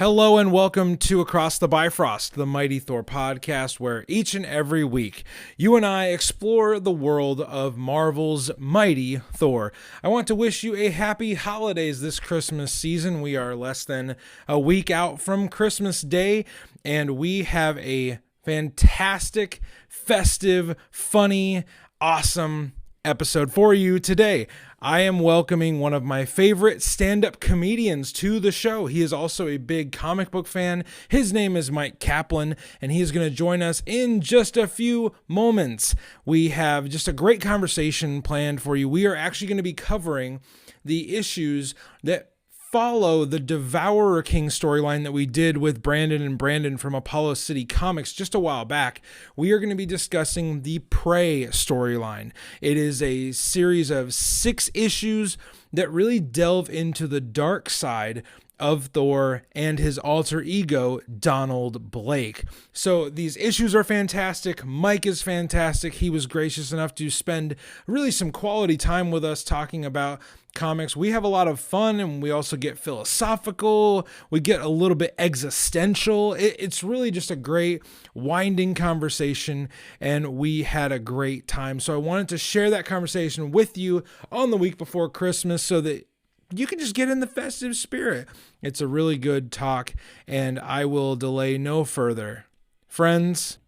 Hello and welcome to Across the Bifrost, the Mighty Thor podcast, where each and every week you and I explore the world of Marvel's Mighty Thor. I want to wish you a happy holidays this Christmas season. We are less than a week out from Christmas Day, and we have a fantastic, festive, funny, awesome episode for you today. I am welcoming one of my favorite stand-up comedians to the show. He is also a big comic book fan. His name is Myq Kaplan, and he is going to join us in just a few moments. We have just a great conversation planned for you. We are actually going to be covering the issues that follow the Devourer King storyline that we did with Brandon and Brandon from Apollo City Comics just a while back. We are going to be discussing the Prey storyline. It is a series of 6 issues that really delve into the dark side of Thor and his alter ego, Donald Blake. So these issues are fantastic. Myq is fantastic. He was gracious enough to spend really some quality time with us talking about comics. We have a lot of fun, and we also get philosophical. We get a little bit existential. It's really just a great winding conversation, and we had a great time. So I wanted to share that conversation with you on the week before Christmas so that you can just get in the festive spirit. It's a really good talk, and I will delay no further. Friends,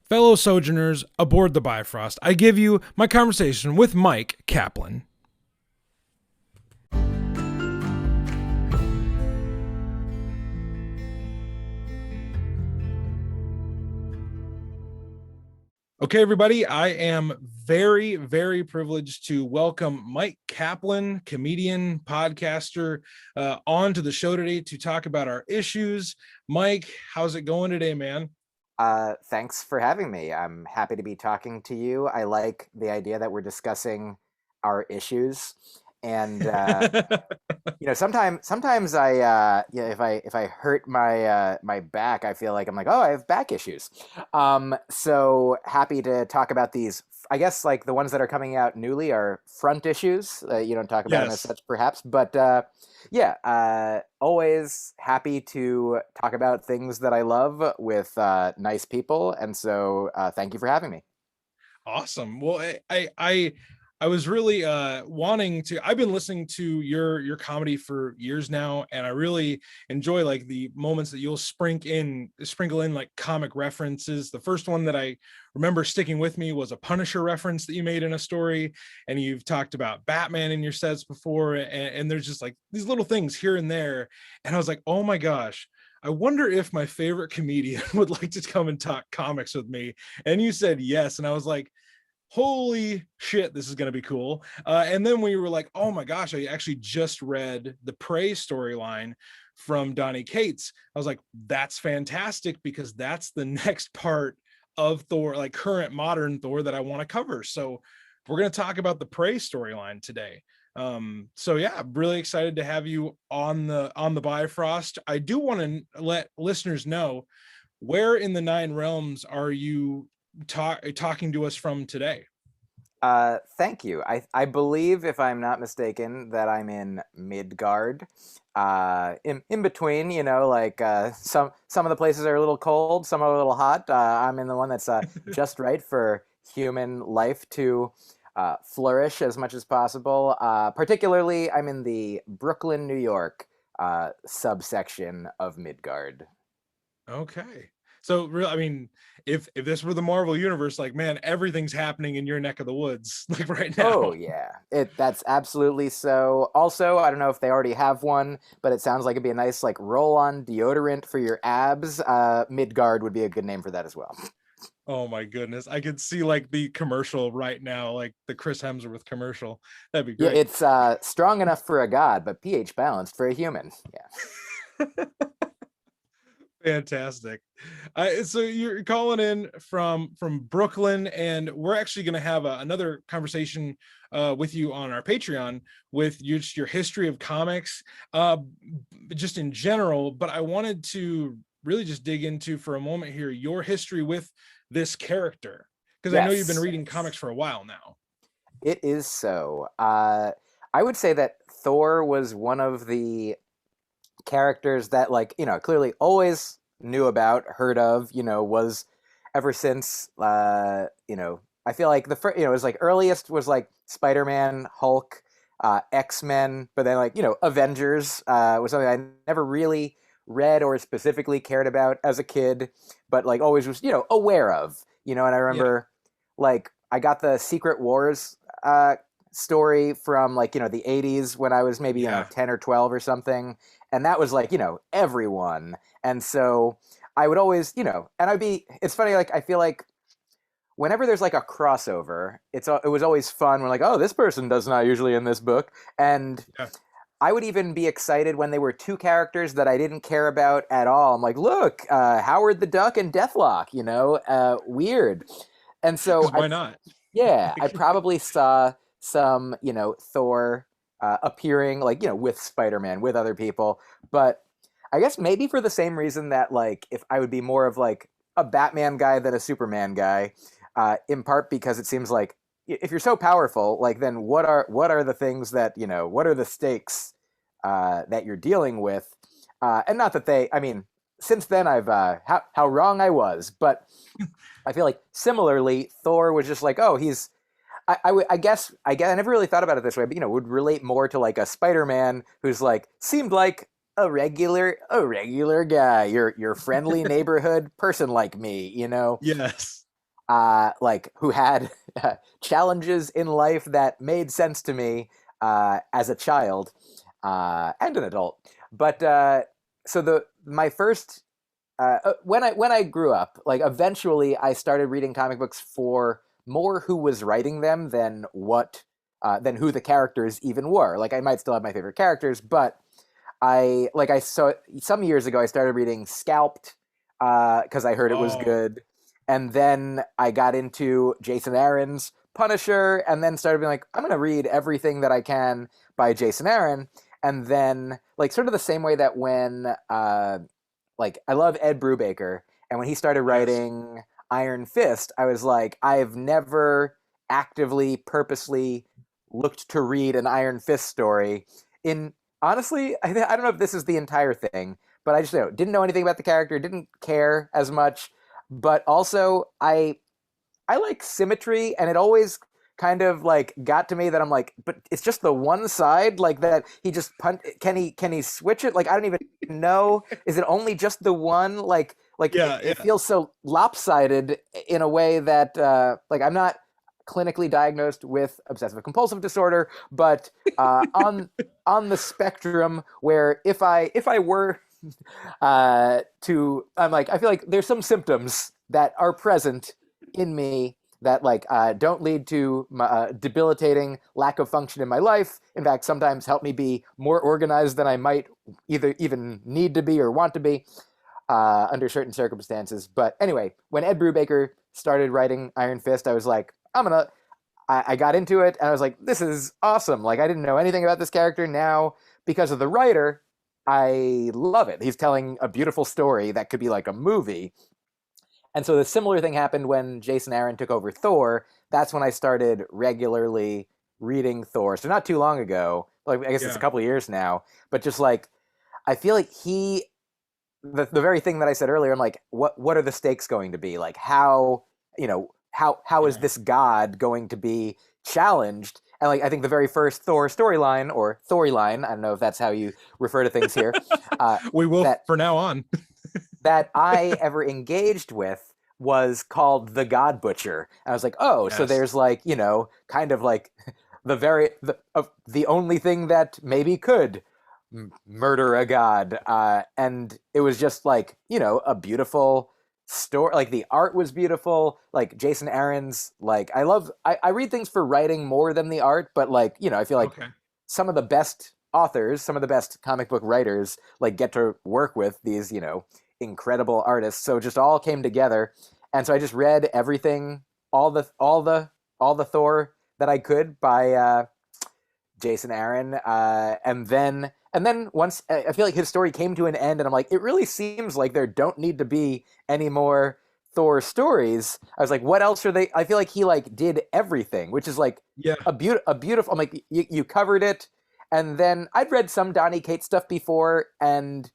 fellow sojourners aboard the Bifrost, I give you my conversation with Myq Kaplan. Okay, everybody, I am very, very privileged to welcome Myq Kaplan, comedian, podcaster, on to the show today to talk about our issues. Myq, how's it going today, man? Thanks for having me. I'm happy to be talking to you. I like the idea that we're discussing our issues. And sometimes if I hurt my back, I feel like I'm like, oh, I have back issues. So happy to talk about these. I guess like the ones that are coming out newly are front issues. You don't talk about them as Yes. such, perhaps, but always happy to talk about things that I love with nice people. And so thank you for having me. Awesome. Well, I was really wanting to. I've been listening to your comedy for years now, and I really enjoy like the moments that you'll sprinkle in like comic references. The first one that I remember sticking with me was a Punisher reference that you made in a story, and you've talked about Batman in your sets before, and there's just like these little things here and there, and I was like, oh my gosh. I wonder if my favorite comedian would like to come and talk comics with me. And you said yes. And I was like, holy shit, this is going to be cool. And then we were like, oh my gosh, I actually just read the Prey storyline from Donny Cates. I was like, that's fantastic because that's the next part of Thor, like current modern Thor that I want to cover. So we're going to talk about the Prey storyline today. So yeah, I'm really excited to have you on the Bifrost. I do want to let listeners know, where in the 9 realms are you talking to us from today? Thank you. I believe, if I'm not mistaken, that I'm in Midgard. In between, some of the places are a little cold, some are a little hot. I'm in the one that's just right for human life to flourish as much as possible. Particularly, I'm in the Brooklyn, New York subsection of Midgard. Okay. So really, I mean, if this were the Marvel universe, like, man, everything's happening in your neck of the woods, like right Oh now. yeah, that's absolutely so. Also, I don't know if they already have one, but it sounds like it'd be a nice like roll-on deodorant for your abs. Midgard would be a good name for that as well. Oh my goodness. I could see like the commercial right now, like the Chris Hemsworth commercial. That'd be Yeah, great. it's strong enough for a god, but pH balanced for a human. Yeah. Fantastic. So you're calling in from Brooklyn, and we're actually going to have another conversation with you on our Patreon with just your history of comics, just in general. But I wanted to really just dig into for a moment here your history with this character, because I know you've been Yes, reading comics for a while now. it is so. I would say that Thor was one of the characters that like clearly always knew about, heard of, was ever since I feel like the first, it was like earliest was like Spider-Man, Hulk, X-Men, but then like Avengers was something I never really read or specifically cared about as a kid, but like always was aware of, and I Yeah. remember like I got the Secret Wars story from like the 80s when I was maybe Yeah. 10 or 12 or something, and that was like everyone. And so I would always and it's funny, like I feel like whenever there's like a crossover, it was always fun. We're like, oh, this person does not usually in this book, and Yeah. I would even be excited when they were two characters that I didn't care about at all. I'm like, look, Howard the Duck and Deathlock, weird. And so Because why not? yeah, I probably saw some, Thor appearing like, with Spider-Man, with other people. But I guess maybe for the same reason that like if I would be more of like a Batman guy than a Superman guy, in part because it seems like if you're so powerful, like then what are the things that, what are the stakes that you're dealing with? And not that I mean, since then I've how wrong I was, but I feel like similarly, Thor was just like, oh, he's. I guess I never really thought about it this way, but would relate more to like a Spider-Man who's like seemed like a regular guy, your friendly neighborhood person like me, Yes. like who had challenges in life that made sense to me as a child and an adult. But so the my first when I grew up, like eventually I started reading comic books for more who was writing them than who the characters even were. Like I might still have my favorite characters, but I saw some years ago I started reading Scalped because I heard it was Oh, good, and then I got into Jason Aaron's Punisher, and then started being like, I'm gonna read everything that I can by Jason Aaron, and then like sort of the same way that when like I love Ed Brubaker, and when he started yes. writing Iron Fist, I was like, I've never actively, purposely looked to read an Iron Fist story. In honestly, I don't know if this is the entire thing, but I just didn't know anything about the character, didn't care as much, but also I like symmetry, and it always kind of like got to me that I'm like, but it's just the one side, like that he just punt. Can he switch it? Like I don't even know. Is it only just the one? Like Yeah, it yeah. feels so lopsided in a way that like I'm not clinically diagnosed with obsessive compulsive disorder, but on the spectrum where if I were to I'm like I feel like there's some symptoms that are present in me that like don't lead to debilitating lack of function in my life. In fact, sometimes help me be more organized than I might either even need to be or want to be under certain circumstances. But anyway, when Ed Brubaker started writing Iron Fist, I was like, I got into it and I was like, this is awesome. Like I didn't know anything about this character. Now, because of the writer, I love it. He's telling a beautiful story that could be like a movie. And so the similar thing happened when Jason Aaron took over Thor. That's when I started regularly reading Thor. So not too long ago. Like I guess it's a Yeah. couple of years now. But just like I feel like the very thing that I said earlier, I'm like, what are the stakes going to be? Like how is Yeah. this god going to be challenged? And like I think the very first Thor storyline or THORyline, I don't know if that's how you refer to things here, We will that for now on. that I ever engaged with was called The God Butcher. And I was like, oh, so Yes. there's like, kind of like the only thing that maybe could murder a god. And it was just like, a beautiful story. Like the art was beautiful. Like Jason Aaron's, like, I read things for writing more than the art, but like, I feel like Okay. some of the best authors, some of the best comic book writers, like get to work with these, incredible artists. So it just all came together, and so I just read everything, all the Thor that I could by Jason Aaron, and then once I feel like his story came to an end, and I'm like, it really seems like there don't need to be any more Thor stories. I was like, what else are they? I feel like he like did everything, which is like Yeah. a beautiful. I'm like, you covered it, And then I'd read some Donny Cates stuff before, and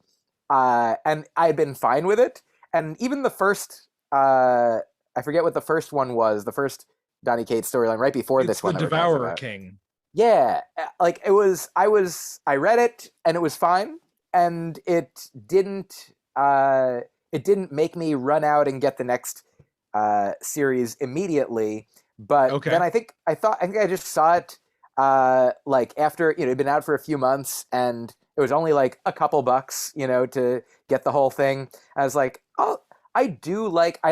I'd been fine with it. And even the first, I forget what the first one was, the first Donny Cates storyline right before It's this the one that we're talking Devourer about. King. Yeah, like I read it and it was fine, and it didn't make me run out and get the next series immediately. But then Okay. I think I just saw it like after, you know, it'd been out for a few months and it was only like a couple bucks, you know, to get the whole thing. I was like, oh, I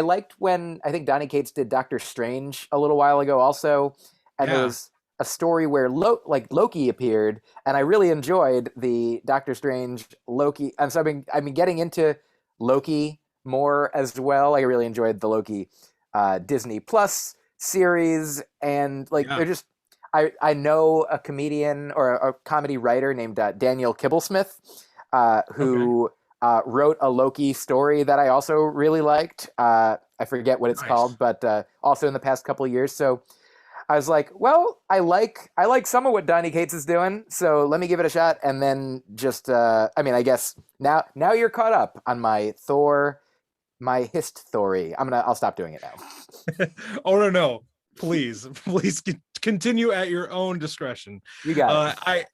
liked when I think Donny Cates did Doctor Strange a little while ago also, and there Yeah. was a story where Loki appeared, and I really enjoyed the Doctor Strange Loki, and so I've been getting into Loki more as well. I really enjoyed the Loki Disney Plus series, and like Yeah. they're just I know a comedian or a comedy writer named Daniel Kibblesmith, Okay. who wrote a Loki story that I also really liked. I forget what it's Nice. called, but also in the past couple of years. So I was like, well, I like some of what Donny Cates is doing, so let me give it a shot. And then just, I mean, I guess now you're caught up on my Thor, my hist story. I'll stop doing it now. Oh no. Please, please continue at your own discretion. You got it. I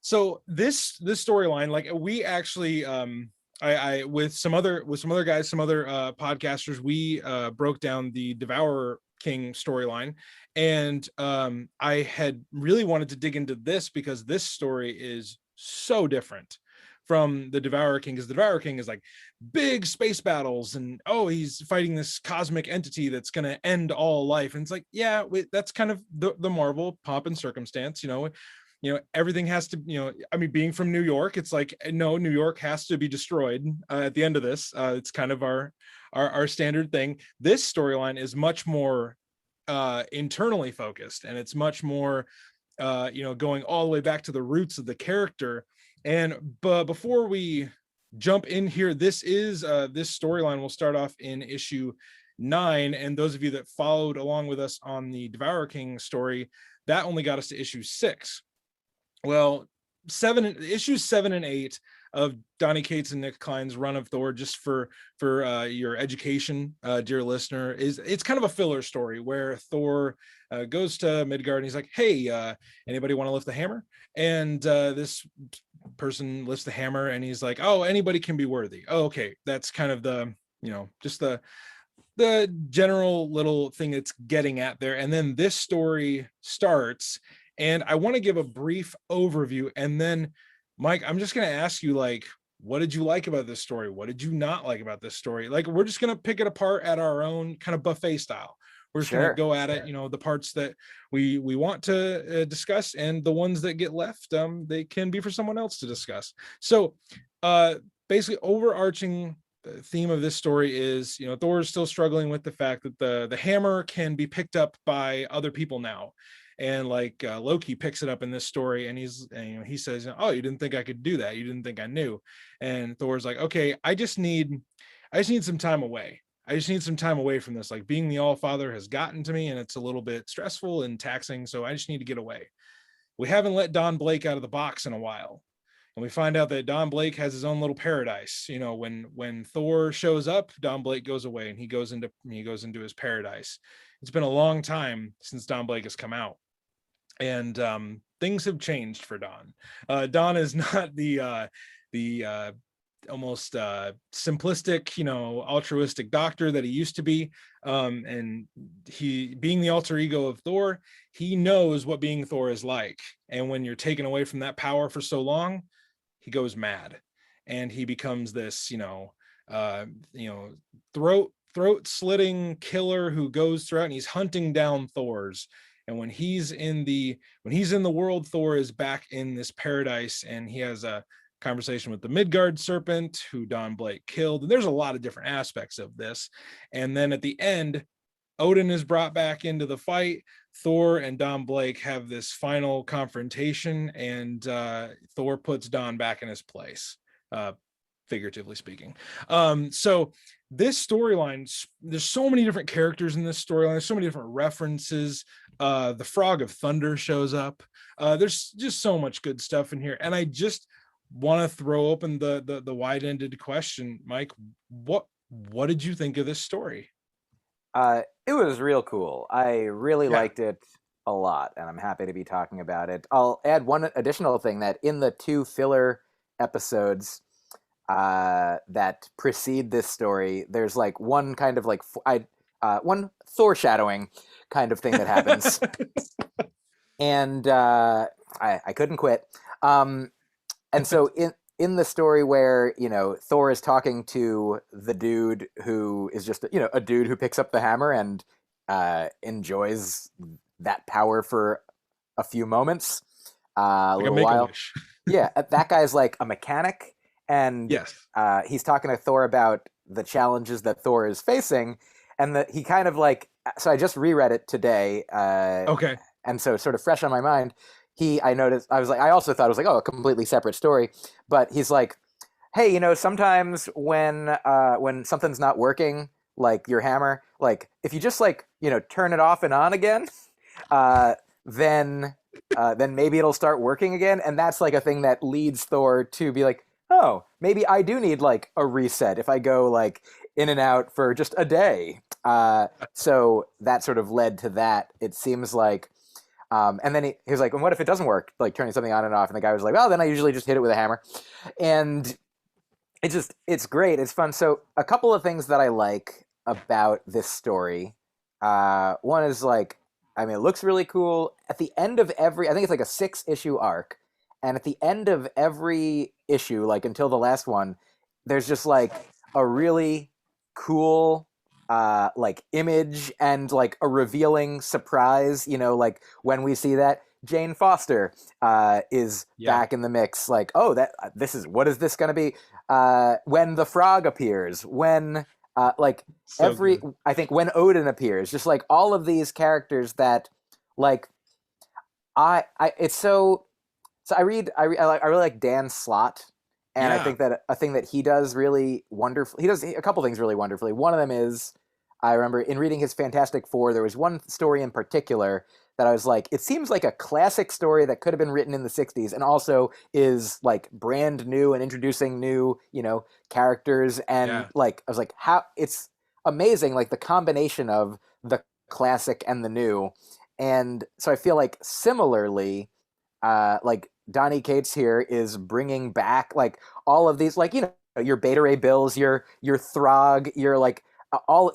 So this storyline, like we actually I with some other guys, some other podcasters, we broke down the Devourer King storyline, and I had really wanted to dig into this because this story is so different from the Devourer King, because the Devourer King is like big space battles and oh, he's fighting this cosmic entity that's going to end all life, and it's like, yeah, that's kind of the Marvel pomp and circumstance, everything has to, I mean, being from New York, it's like, no, New York has to be destroyed at the end of this. It's kind of our standard thing. This storyline is much more internally focused, and it's much more going all the way back to the roots of the character. But before we jump in here, this storyline will start off in issue 9, and those of you that followed along with us on the Devourer King story, that only got us to issue 6. Well, issues 7 and 8 of Donny Cates and Nick Klein's run of Thor, just for your education, dear listener, it's kind of a filler story where Thor goes to Midgard and he's like, hey, anybody want to lift the hammer? And this person lifts the hammer and he's like, oh, anybody can be worthy. Oh, okay. That's kind of just the general little thing it's getting at there. And then this story starts, and I want to give a brief overview, and then Myq, I'm just going to ask you, like, what did you like about this story? What did you not like about this story? Like, we're just going to pick it apart at our own kind of buffet style. We're just going to Sure. go at it, the parts that we want to discuss, and the ones that get left, they can be for someone else to discuss. So basically, overarching theme of this story is, Thor is still struggling with the fact that the hammer can be picked up by other people now. And like Loki picks it up in this story, and he says, oh, you didn't think I could do that, you didn't think I knew. And Thor's like, okay, I just need some time away. I just need some time away from this. Like, being the All Father has gotten to me, and it's a little bit stressful and taxing, so I just need to get away. We haven't let Don Blake out of the box in a while, and we find out that Don Blake has his own little paradise. When Thor shows up, Don Blake goes away and he goes into his paradise. It's been a long time since Don Blake has come out, and things have changed for Don. Don is not the almost simplistic, altruistic doctor that he used to be. And he, being the alter ego of Thor, he knows what being Thor is like. And when you're taken away from that power for so long, he goes mad, and he becomes this, throat slitting killer who goes throughout, and he's hunting down Thors. And when he's in the world, Thor is back in this paradise, and he has a conversation with the Midgard serpent who Don Blake killed. And there's a lot of different aspects of this. And then at the end, Odin is brought back into the fight. Thor and Don Blake have this final confrontation, and Thor puts Don back in his place. figuratively speaking. So this storyline, there's so many different characters in this storyline. There's so many different references. The Frog of Thunder shows up. There's just so much good stuff in here. And I just want to throw open the wide-ended question, Myq. What did you think of this story? It was real cool. I really Yeah. liked it a lot, and I'm happy to be talking about it. I'll add one additional thing that in the two filler episodes that precede this story, there's like one kind of like one foreshadowing kind of thing that happens, and I couldn't quit. And so in the story where Thor is talking to the dude who is just a dude who picks up the hammer and enjoys that power for a few moments, a Like a little while. Make-A-Wish. Yeah, that guy's like a mechanic, and Yes. he's talking to Thor about the challenges that Thor is facing, and that he kind of like. So I just reread it today, Okay. and so sort of fresh on my mind. I noticed, I was like, I also thought it was like, oh, a completely separate story, but he's like, hey, sometimes when something's not working, like your hammer, like if you just like turn it off and on again, uh, then then maybe it'll start working again, and that's like a thing that leads Thor to be like, oh, maybe I do need like a reset if I go like in and out for just a day. So that sort of led to that. It seems like. And then he was like, and what if it doesn't work, like turning something on and off? And the guy was like, well, then I usually just hit it with a hammer. And it's great. It's fun. So a couple of things that I like about this story. One is like, I mean, it looks really cool. At the end of I think it's like a 6-issue arc. And at the end of every issue, like until the last one, there's just like a really cool like image and like a revealing surprise, like when we see that Jane Foster is back in the mix, like, oh, what is this going to be? When the frog appears, when like So good. I think when Odin appears, just like all of these characters that like it's so I really like Dan Slott, and I Yeah. think that a thing that he does really wonderful. He does a couple things really wonderfully. One of them is I remember in reading his Fantastic Four, there was one story in particular that I was like, it seems like a classic story that could have been written in the 60s and also is like brand new and introducing new, characters. And Yeah. like, I was like, how it's amazing, like the combination of the classic and the new. And so I feel like similarly, like Donny Cates here is bringing back like all of these, like, your Beta Ray Bills, your Throg, your like all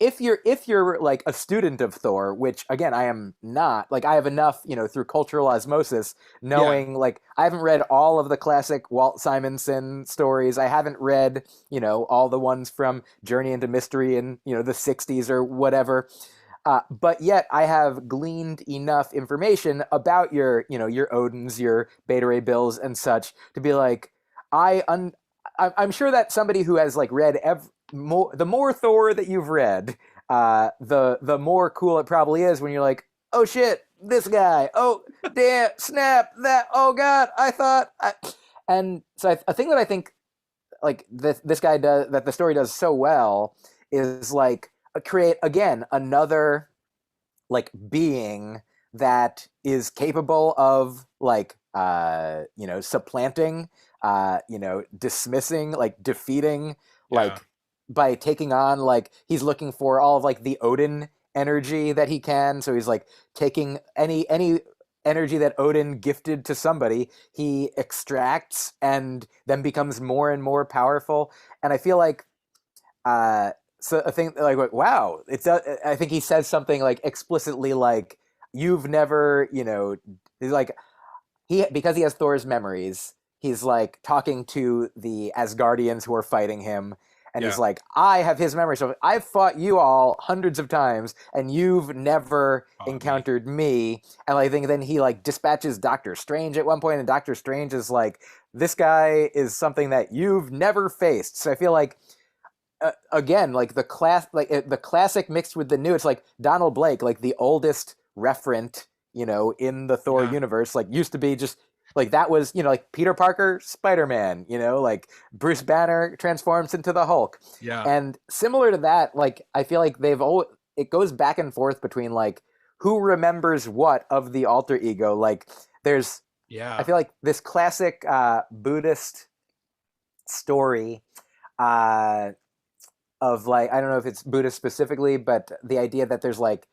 if you're like a student of Thor, which again I am not, like I have enough through cultural osmosis Yeah. knowing, like I haven't read all of the classic Walt Simonson stories, I haven't read all the ones from Journey into Mystery in the 60s or whatever, but yet I have gleaned enough information about your Odins, your Beta Ray Bills and such to be like I'm sure that somebody who has like read the more Thor that you've read, the more cool it probably is when you're like, oh shit, this guy, oh damn, snap, that, oh god, and so a thing that I think like this guy does, that the story does so well, is like create again another like being that is capable of like supplanting, dismissing, like defeating, Yeah. like by taking on, like he's looking for all of like the Odin energy that he can, so he's like taking any energy that Odin gifted to somebody, he extracts and then becomes more and more powerful. And I feel like so I think like wow, I think he says something like explicitly like you've never he's like because he has Thor's memories, he's like talking to the Asgardians who are fighting him, and he's Yeah. like, I have his memory, so I've fought you all hundreds of times, and you've never On me. encountered me. And I think then he like dispatches Doctor Strange at one point, and Doctor Strange is like, this guy is something that you've never faced. So I feel like again, like the classic mixed with the new. It's like Donald Blake, like the oldest referent, in the Thor Yeah. universe, like used to be just like that was, like Peter Parker, Spider-Man, like Bruce Banner transforms into the Hulk. Yeah. And similar to that, like I feel like it goes back and forth between like who remembers what of the alter ego. Like there's I Yeah. feel like this classic Buddhist story uh, of like, I don't know if it's Buddhist specifically, but the idea that there's like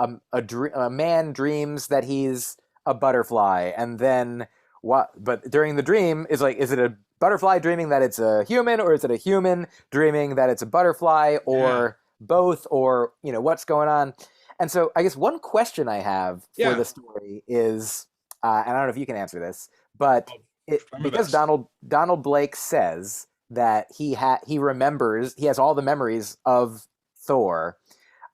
a man dreams that he's a butterfly, and then what? But during the dream is like, is it a butterfly dreaming that it's a human, or is it a human dreaming that it's a butterfly, Yeah. or both, or what's going on? And so I guess one question I have for Yeah. the story is, and I don't know if you can answer this, but I'll it try my because best. Donald Blake says that he remembers, he has all the memories of Thor,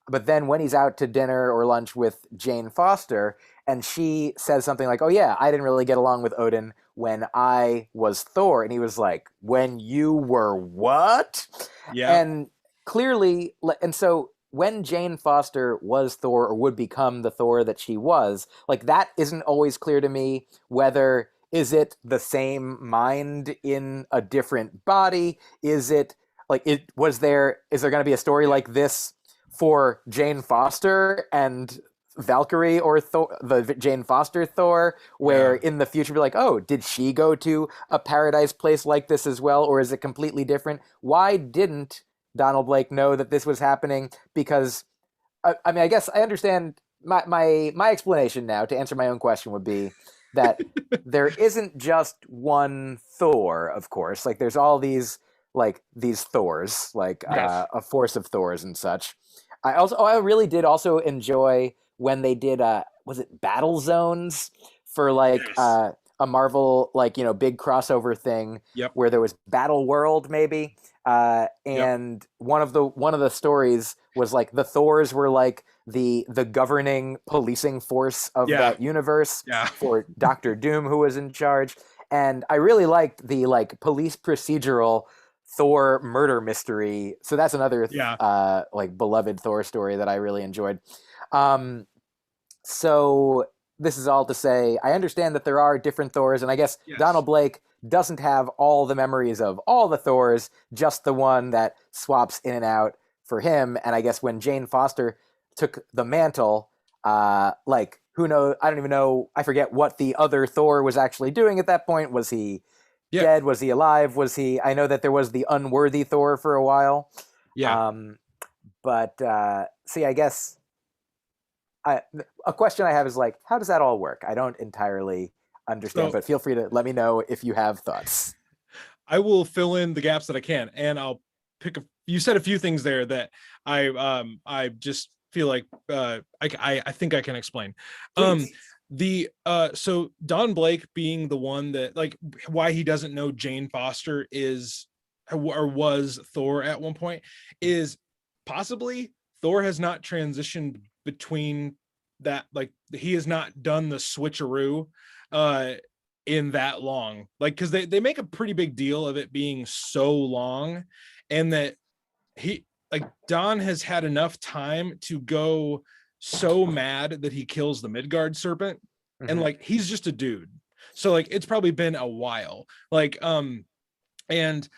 but then when he's out to dinner or lunch with Jane Foster, and she says something like, "Oh yeah, I didn't really get along with Odin when I was Thor," and he was like, "When you were what?" Yeah. And clearly, and so when Jane Foster was Thor or would become the Thor that she was, like that isn't always clear to me whether is it the same mind in a different body? Is it like is there going to be a story Yeah. like this for Jane Foster and Valkyrie, or Thor, the Jane Foster Thor, where Yeah. in the future be like, oh, did she go to a paradise place like this as well, or is it completely different? Why didn't Donald Blake know that this was happening? Because I mean, I guess I understand my explanation now to answer my own question would be that there isn't just one Thor, of course. Like there's all these Thors, like Yes. a force of Thors and such. I really did also enjoy when they did was it Battle Zones for like Yes. a Marvel, like big crossover thing Yep. where there was Battle World maybe, Yep. and one of the stories was like the Thors were like the governing policing force of Yeah. that universe Yeah. for Doctor Doom, who was in charge. And I really liked the like police procedural Thor murder mystery. So that's another Yeah. like beloved Thor story that I really enjoyed. Um, so this is all to say, I understand that there are different Thors, and I guess Yes. Donald Blake doesn't have all the memories of all the Thors, just the one that swaps in and out for him. And I guess when Jane Foster took the mantle, like who knows? I don't even know. I forget what the other Thor was actually doing at that point. Was he Yeah. dead? Was he alive? Was he? I know that there was the unworthy Thor for a while. Yeah. Um, but see, I guess I, a question I have is like, how does that all work? I don't entirely understand, So but feel free to let me know if you have thoughts. I will fill in the gaps that I can, and I'll pick a. You said a few things there that I just feel like I think I can explain. Um, Please. the so Don Blake being the one that like why he doesn't know Jane Foster is or was Thor at one point is possibly Thor has not transitioned between that, like he has not done the switcheroo uh in that long, like because they make a pretty big deal of it being so long, and that he like Don has had enough time to go so mad that he kills the Midgard serpent, and Mm-hmm. like he's just a dude, so like it's probably been a while, like and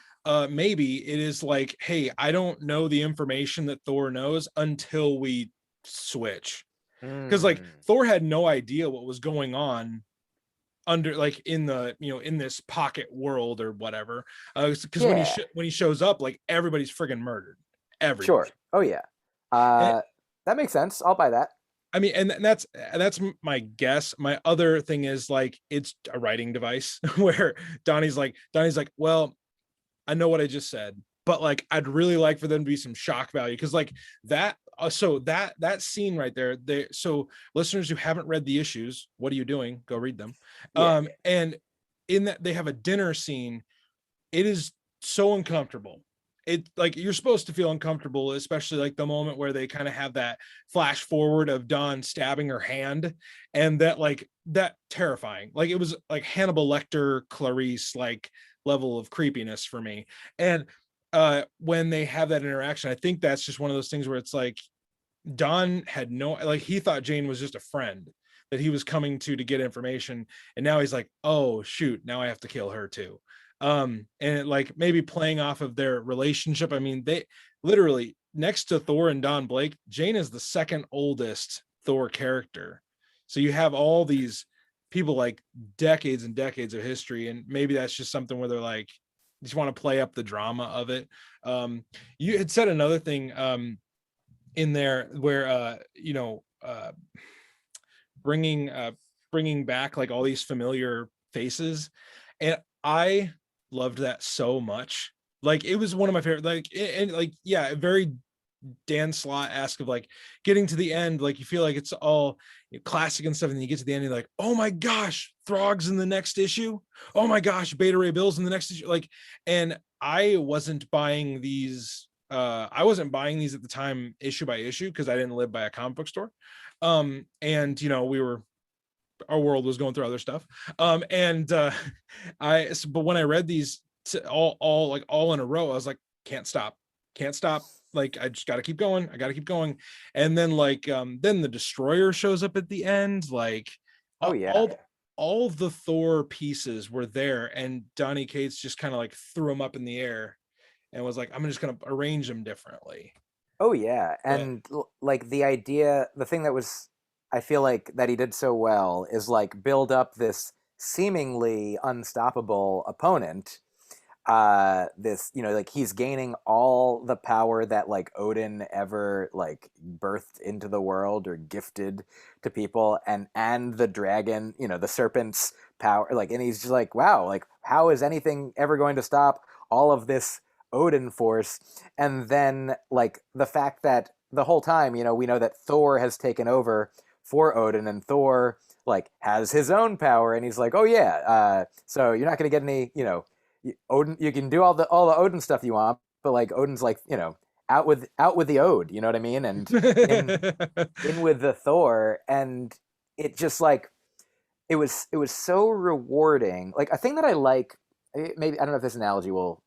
maybe it is like, hey, I don't know the information that Thor knows until we switch, because like Mm. Thor had no idea what was going on under like in the in this pocket world or whatever, because Yeah, when he shows up, like everybody's friggin' murdered, everybody. sure. Oh, yeah. And That makes sense. I'll buy that. I mean, and that's my guess. My other thing is like it's a writing device where Donnie's like, well, I know what I just said, but like I'd really like for them to be some shock value, because like that so that scene right there, they so listeners who haven't read the issues, what are you doing? Go read them. Yeah. And in that they have a dinner scene, it is so uncomfortable. It like you're supposed to feel uncomfortable, especially like the moment where they kind of have that flash forward of Dawn stabbing her hand, and that like that terrifying. Like it was like Hannibal Lecter, Clarice like level of creepiness for me. And when they have that interaction, I think that's just one of those things where it's like Don had no, like he thought Jane was just a friend. that he was coming to get information, and now he's like, oh shoot, now I have to kill her too. And like maybe playing off of their relationship. I mean, they literally, next to Thor and Don Blake, Jane is the second oldest Thor character. So you have all these people like decades and decades of history, and maybe that's just something where they're like, just want to play up the drama of it. You had said another thing in there where bringing bringing back like all these familiar faces, and I loved that so much. Like it was one of my favorite, like, and like, yeah, very Dan Slott-esque of like getting to the end, like you feel like it's all classic and stuff, and then you get to the end, you're like, oh my gosh, Throg's in the next issue. Oh my gosh, Beta Ray Bill's in the next issue. Like, and I wasn't buying these. I wasn't buying these at the time, issue by issue, because I didn't live by a comic book store. And our world was going through other stuff. But when I read these all in a row, I was like, can't stop. Like, I just got to keep going. I got to keep going. And then then the Destroyer shows up at the end. Like, Oh yeah. all the Thor pieces were there, and Donny Cates just kind of like threw them up in the air and was like, I'm just going to arrange them differently. Oh yeah, and like the idea, the thing that was, I feel like that he did so well is like build up this seemingly unstoppable opponent. This, like he's gaining all the power that like Odin ever like birthed into the world or gifted to people, and the dragon, the serpent's power, like, and he's just like, wow, like how is anything ever going to stop all of this Odin force? And then like the fact that the whole time, we know that Thor has taken over for Odin, and Thor like has his own power, and he's like, oh yeah, so you're not going to get any, Odin, you can do all the Odin stuff you want, but like Odin's like, out with the Ode, you know what I mean? And in with the Thor, and it just like it was so rewarding. Like a thing that I like, maybe I don't know if this analogy will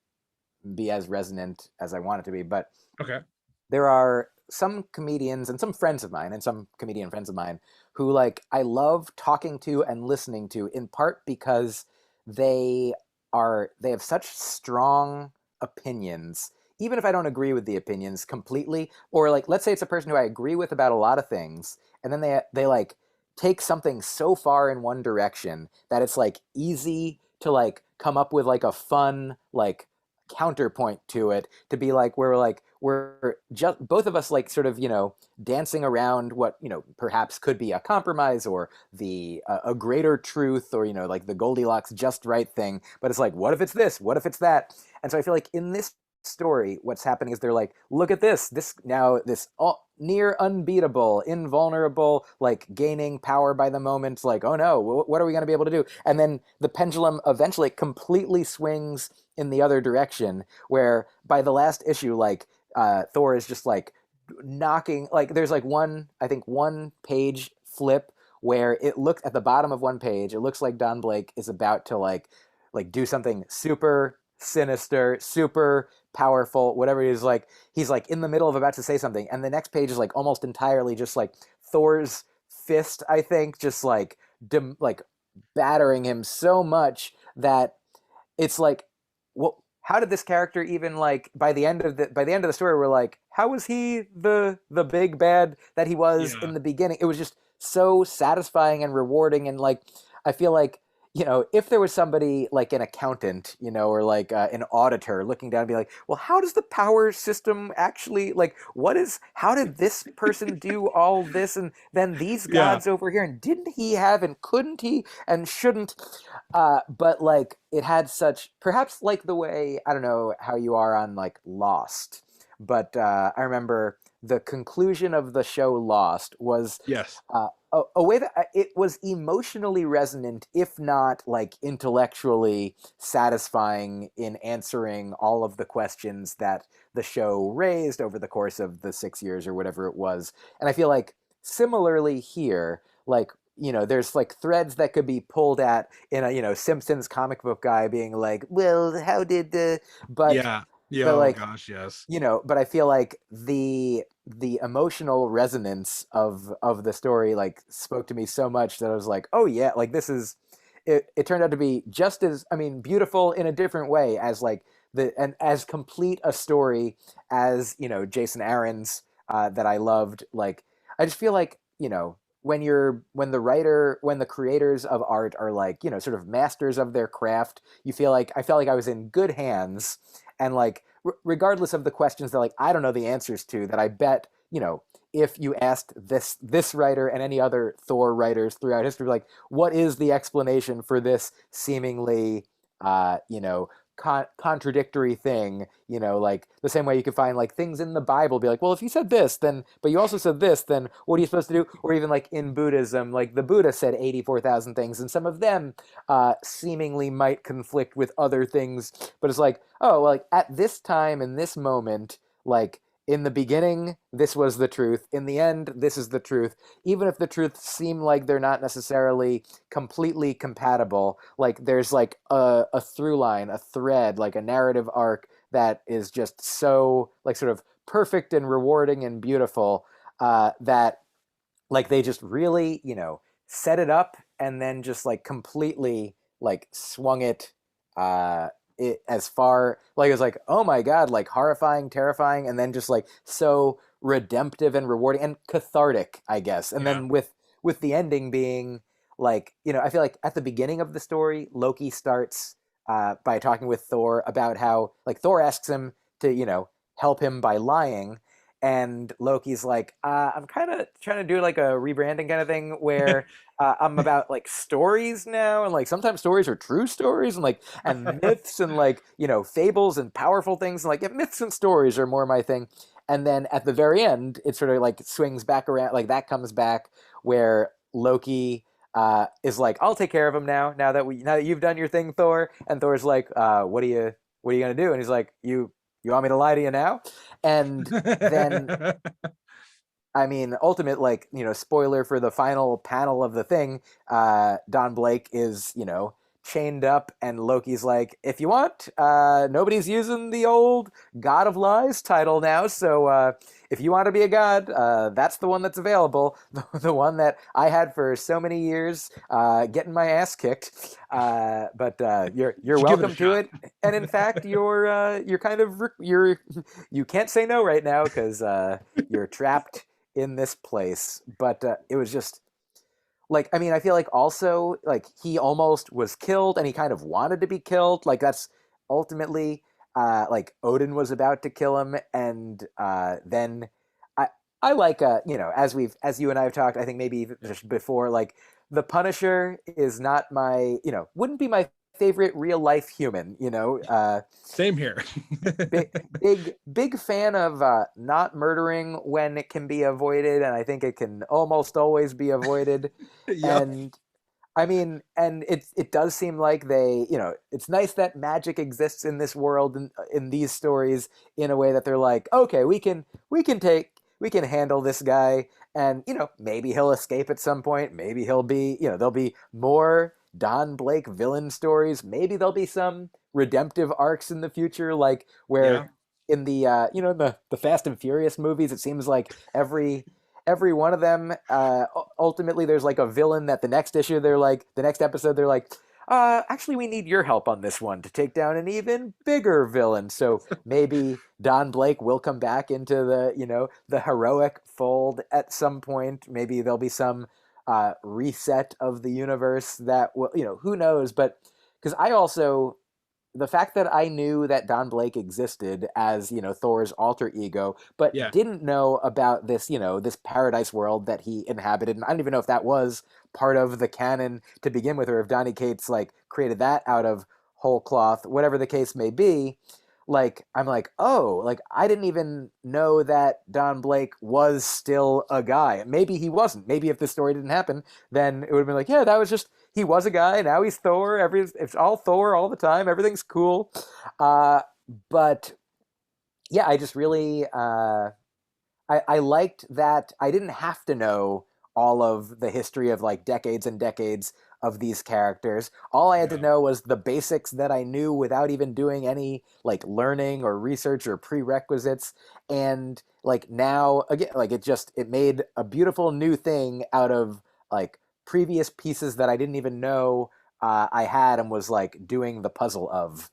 be as resonant as I want it to be, but Okay. there are some comedians and some friends of mine and some comedian friends of mine who like I love talking to and listening to, in part because they have such strong opinions, even if I don't agree with the opinions completely, or like let's say it's a person who I agree with about a lot of things, and then they like take something so far in one direction that it's like easy to like come up with like a fun like counterpoint to it, to be like we're just both of us like sort of dancing around what perhaps could be a compromise or the a greater truth, or like the Goldilocks just right thing, but it's like, what if it's this, what if it's that? And so I feel like in this story what's happening is they're like, look at this all near unbeatable, invulnerable, like gaining power by the moment, like, oh no, what are we going to be able to do? And then the pendulum eventually completely swings in the other direction, where by the last issue, like Thor is just like knocking, like there's like one page flip where it looks at the bottom of one page, it looks like Don Blake is about to like do something super sinister, super powerful, whatever it is. Like he's like in the middle of about to say something, and the next page is like almost entirely just like Thor's fist, I think, just like like battering him so much that it's like, well, how did this character even, like, by the end of the story, we're like, how was he the big bad that he was in the beginning? It was just so satisfying and rewarding, and like I feel like, if there was somebody like an accountant, or like an auditor looking down and be like, well, how does the power system actually, like, how did this person do all this, and then these gods over here, and didn't he have, and couldn't he, and shouldn't, but like it had such, perhaps like the way, I don't know how you are on like Lost, but I remember the conclusion of the show Lost was Yes. a way that it was emotionally resonant, if not like intellectually satisfying, in answering all of the questions that the show raised over the course of the 6 years or whatever it was. And I feel like similarly here, like, there's like threads that could be pulled at in a, Simpsons comic book guy being like, well, how did but Yeah. Yeah, but oh like, gosh, yes. but I feel like the emotional resonance of the story like spoke to me so much that I was like, oh yeah, like this is it turned out to be just as, I mean, beautiful in a different way as like the and as complete a story as, Jason Aaron's that I loved. Like I just feel like, when the creators of art are like, sort of masters of their craft, you feel like I felt like I was in good hands. And like regardless of the questions that like I don't know the answers to, that I bet, if you asked this writer and any other Thor writers throughout history, like what is the explanation for this seemingly contradictory thing, like the same way you could find like things in the Bible, be like, well, if you said this, then, but you also said this, then what are you supposed to do? Or even like in Buddhism, like the Buddha said 84,000 things, and some of them seemingly might conflict with other things, but it's like, oh, well, like at this time in this moment, like in the beginning, this was the truth. In the end, this is the truth. Even if the truths seem like they're not necessarily completely compatible, like there's like a through line, a thread, like a narrative arc that is just so like sort of perfect and rewarding and beautiful, that like they just really, set it up and then just like completely like swung it as far, like it was like, oh my god, like horrifying, terrifying, and then just like so redemptive and rewarding and cathartic, I guess. And Yeah. then with the ending being like, I feel like at the beginning of the story, Loki starts by talking with Thor about how like Thor asks him to, help him by lying, and Loki's like, I'm kind of trying to do like a rebranding kind of thing where I'm about like stories now, and like sometimes stories are true stories, and like and myths and like fables and powerful things, and like if myths and stories are more my thing. And then at the very end, it sort of like swings back around, like that comes back where Loki is like, I'll take care of him now. Now that you've done your thing, Thor. And Thor's like, what are you gonna do? And he's like, you want me to lie to you now? And then, I mean, ultimate, like, spoiler for the final panel of the thing, Don Blake is, chained up, and Loki's like, if you want, nobody's using the old God of Lies title now, so if you want to be a god, that's the one that's available, the one that I had for so many years, getting my ass kicked. But you're Should give it a welcome to shot. it, and in fact, you're kind of you can't say no right now because you're trapped in this place. But it was just like, I mean, I feel like also like he almost was killed and he kind of wanted to be killed. Like that's ultimately like Odin was about to kill him, and then I I like as you and I have talked, I think maybe even just before, like the Punisher is not my, wouldn't be my favorite real life human, Same here. big fan of not murdering when it can be avoided, and I think it can almost always be avoided. Yep. And I mean, and it does seem like they, it's nice that magic exists in this world and in these stories in a way that they're like, okay, we can handle this guy, and maybe he'll escape at some point. Maybe he'll be, there'll be more Don Blake villain stories. Maybe there'll be some redemptive arcs in the future, like where Yeah. in the the Fast and Furious movies, it seems like every one of them ultimately there's like a villain that the next episode they're like, actually we need your help on this one to take down an even bigger villain. So maybe Don Blake will come back into the heroic fold at some point. Maybe there'll be some reset of the universe that will, who knows. But because I also, the fact that I knew that Don Blake existed as, Thor's alter ego, but Yeah. didn't know about this, this paradise world that he inhabited. And I don't even know if that was part of the canon to begin with, or if Donny Cates like created that out of whole cloth, whatever the case may be. Like, I'm like, oh, like I didn't even know that Don Blake was still a guy. Maybe he wasn't. Maybe if this story didn't happen, then it would have been like, yeah, that was just, he was a guy. Now he's Thor. It's all Thor all the time. Everything's cool. Uh, but yeah, I just really I liked that I didn't have to know all of the history of like decades and decades of these characters. All I had to Yeah. know was the basics that I knew without even doing any like learning or research or prerequisites. And like now again, like it made a beautiful new thing out of like previous pieces that I didn't even know I had and was like doing the puzzle of.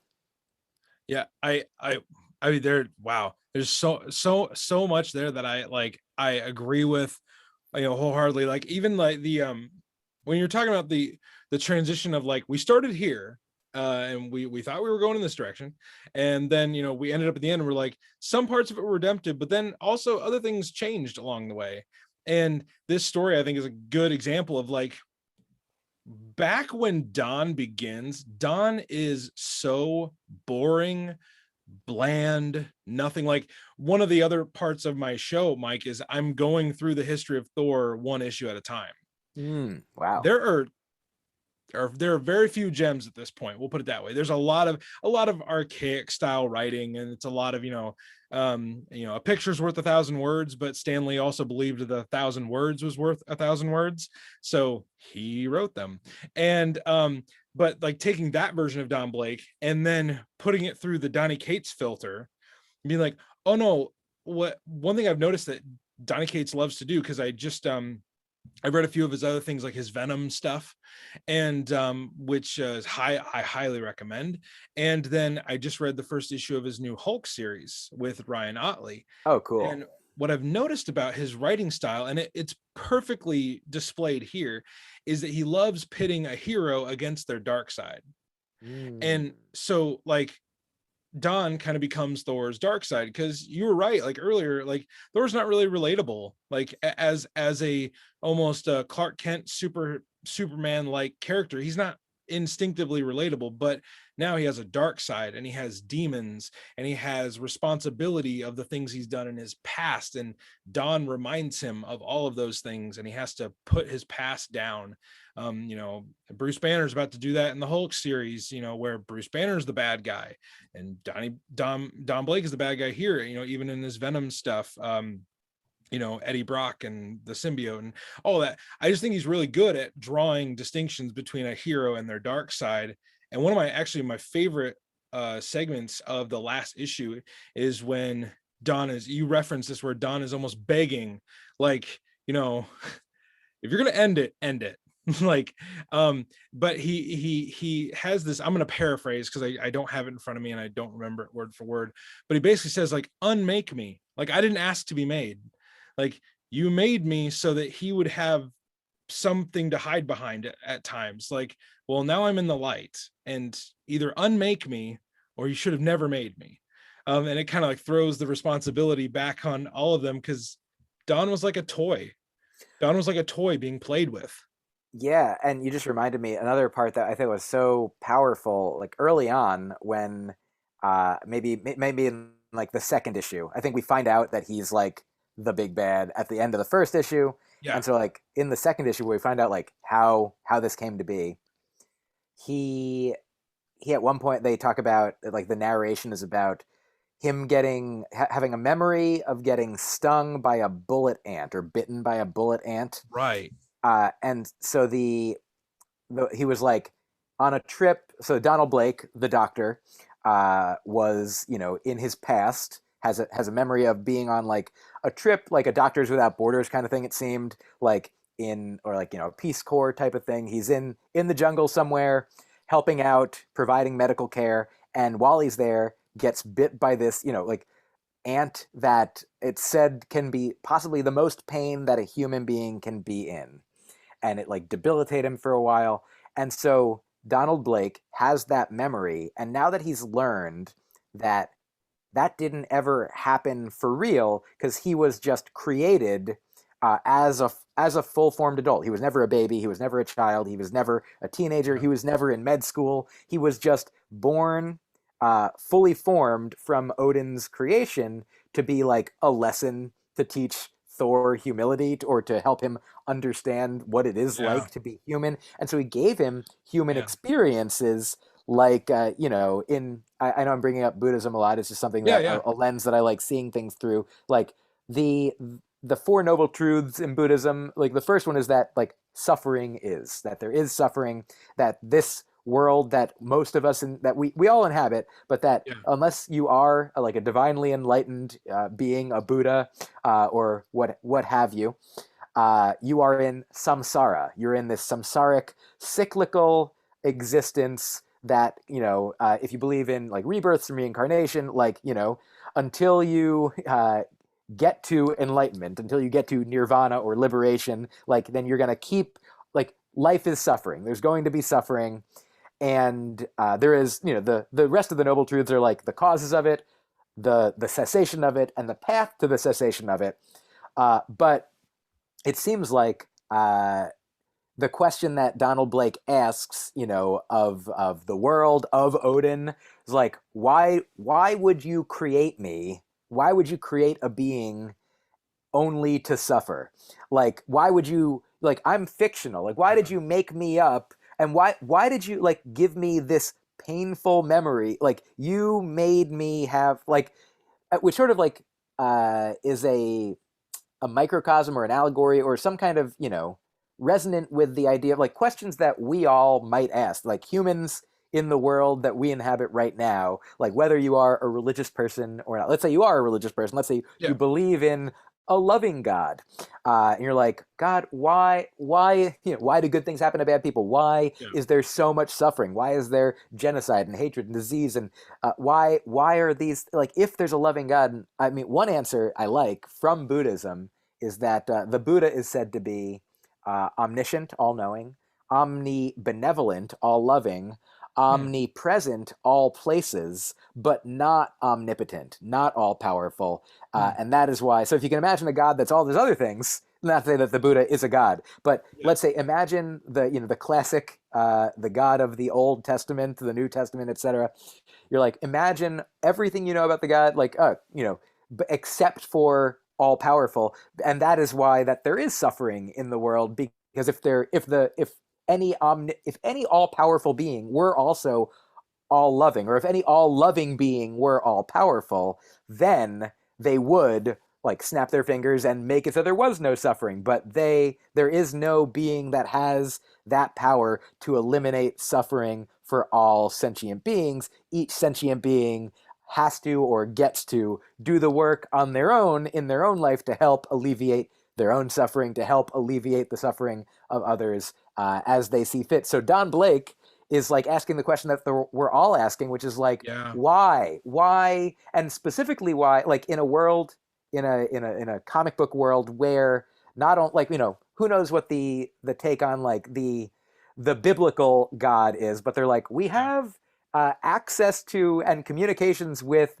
Yeah, I mean, there. Wow, there's so much there that I agree with, wholeheartedly. Like even like the when you're talking about the transition of like we started here, and we thought we were going in this direction, and then we ended up at the end and we're like some parts of it were redemptive, but then also other things changed along the way. And this story I think is a good example of like back when Dawn begins, Dawn is so boring, bland, nothing like one of the other parts of my show, Mike, is I'm going through the history of Thor one issue at a time. Wow. There are very few gems at this point. We'll put it that way. There's a lot of archaic style writing, and it's a lot of a picture's worth 1,000 words, but Stanley also believed that 1,000 words was worth 1,000 words, so he wrote them. And but like taking that version of Don Blake and then putting it through the Donny Cates filter, and being like, oh no, what one thing I've noticed that Donny Cates loves to do, because I've read a few of his other things like his Venom stuff, and which is I highly recommend. And then I just read the first issue of his new Hulk series with Ryan Otley. Oh, cool. And what I've noticed about his writing style, and it's perfectly displayed here, is that he loves pitting a hero against their dark side. Mm. And so like Don kind of becomes Thor's dark side, because you were right, like earlier, like Thor's not really relatable, like as a almost a Clark Kent Superman like character. He's not instinctively relatable, but now he has a dark side and he has demons and he has responsibility of the things he's done in his past, and Dawn reminds him of all of those things and he has to put his past down. Bruce Banner's about to do that in the Hulk series, where Bruce Banner's the bad guy and Don Blake is the bad guy here, even in his Venom stuff. Eddie Brock and the symbiote and all that. I just think he's really good at drawing distinctions between a hero and their dark side. And one of my favorite segments of the last issue is when Don is, you reference this, where Don is almost begging, like, if you're gonna end it. Like but he has this, I'm gonna paraphrase because I don't have it in front of me and I don't remember it word for word, but he basically says like, unmake me, like I didn't ask to be made, like you made me so that he would have something to hide behind at times, like, well, now I'm in the light, and either unmake me or you should have never made me. And it kind of like throws the responsibility back on all of them, because Don was like a toy. Don was like a toy being played with. Yeah, and you just reminded me another part that I think was so powerful, like early on when maybe in like the second issue. I think we find out that he's like the big bad at the end of the first issue. Yeah. And so like in the second issue where we find out like how this came to be, he he at one point they talk about like the narration is about him having a memory of getting stung by a bullet ant or bitten by a bullet ant. Right. And so he was like on a trip. So Donald Blake, the doctor, was in his past has a memory of being on like a trip, like a Doctors Without Borders kind of thing. It seemed like or like Peace Corps type of thing. He's in the jungle somewhere, helping out, providing medical care, and while he's there, gets bit by this like ant that it said can be possibly the most pain that a human being can be in, and it like debilitate him for a while. And so Donald Blake has that memory, and now that he's learned that that didn't ever happen for real because he was just created as a full formed adult. He was never a baby. He was never a child. He was never a teenager. Yeah. He was never in med school. He was just born fully formed from Odin's creation to be like a lesson to teach Thor humility or to help him understand what it is Yeah. like to be human. And so he gave him human Yeah. experiences like I know I'm bringing up Buddhism a lot. It's just something Yeah. that Yeah. a lens that I like seeing things through. Like the Four Noble Truths in Buddhism. Like the first one is that like suffering is, that there is suffering, that this world that most of us that we all inhabit, but that Yeah. unless you are like a divinely enlightened being, a Buddha, or what have you, you are in samsara. You're in this samsaric cyclical existence that, if you believe in like rebirths and reincarnation, like, until you get to enlightenment, until you get to nirvana or liberation, like then you're going to keep, like, life is suffering. There's going to be suffering. And there is, the rest of the noble truths are like the causes of it, the cessation of it, and the path to the cessation of it. But it seems like the question that Donald Blake asks, of the world, of Odin, is like, why would you create me? Why would you create a being only to suffer? Like, why would you, like, I'm fictional. Like, why did you make me up? And why did you, like, give me this painful memory? Like, you made me have, like, which sort of like is a microcosm or an allegory or some kind of, resonant with the idea of like questions that we all might ask, like humans in the world that we inhabit right now, like whether you are a religious person or not. Let's say you are a religious person. Let's say Yeah. you believe in a loving God, and you're like, God, why do good things happen to bad people? Why Yeah. is there so much suffering? Why is there genocide and hatred and disease? And why are these, like, if there's a loving God? I mean, one answer I like from Buddhism is that the Buddha is said to be omniscient, all-knowing, omnibenevolent, all-loving, omnipresent, all places, but not omnipotent, not all-powerful. And that is why, so if you can imagine a God that's all those other things, not to say that the Buddha is a God, but let's say imagine the classic, the God of the Old Testament, the New Testament, etc. You're like, imagine everything you know about the God, like, except for all powerful, and that is why that there is suffering in the world, because if any all powerful being were also all loving, or if any all loving being were all powerful, then they would like snap their fingers and make it so there was no suffering. But there is no being that has that power to eliminate suffering for all sentient beings. Each sentient being has to or gets to do the work on their own in their own life to help alleviate their own suffering, to help alleviate the suffering of others as they see fit. So Don Blake is like asking the question that we're all asking, which is like, Yeah. why, and specifically why, like in a world, in a comic book world where not only, like, who knows what the take on like the biblical God is, but they're like, we have access to and communications with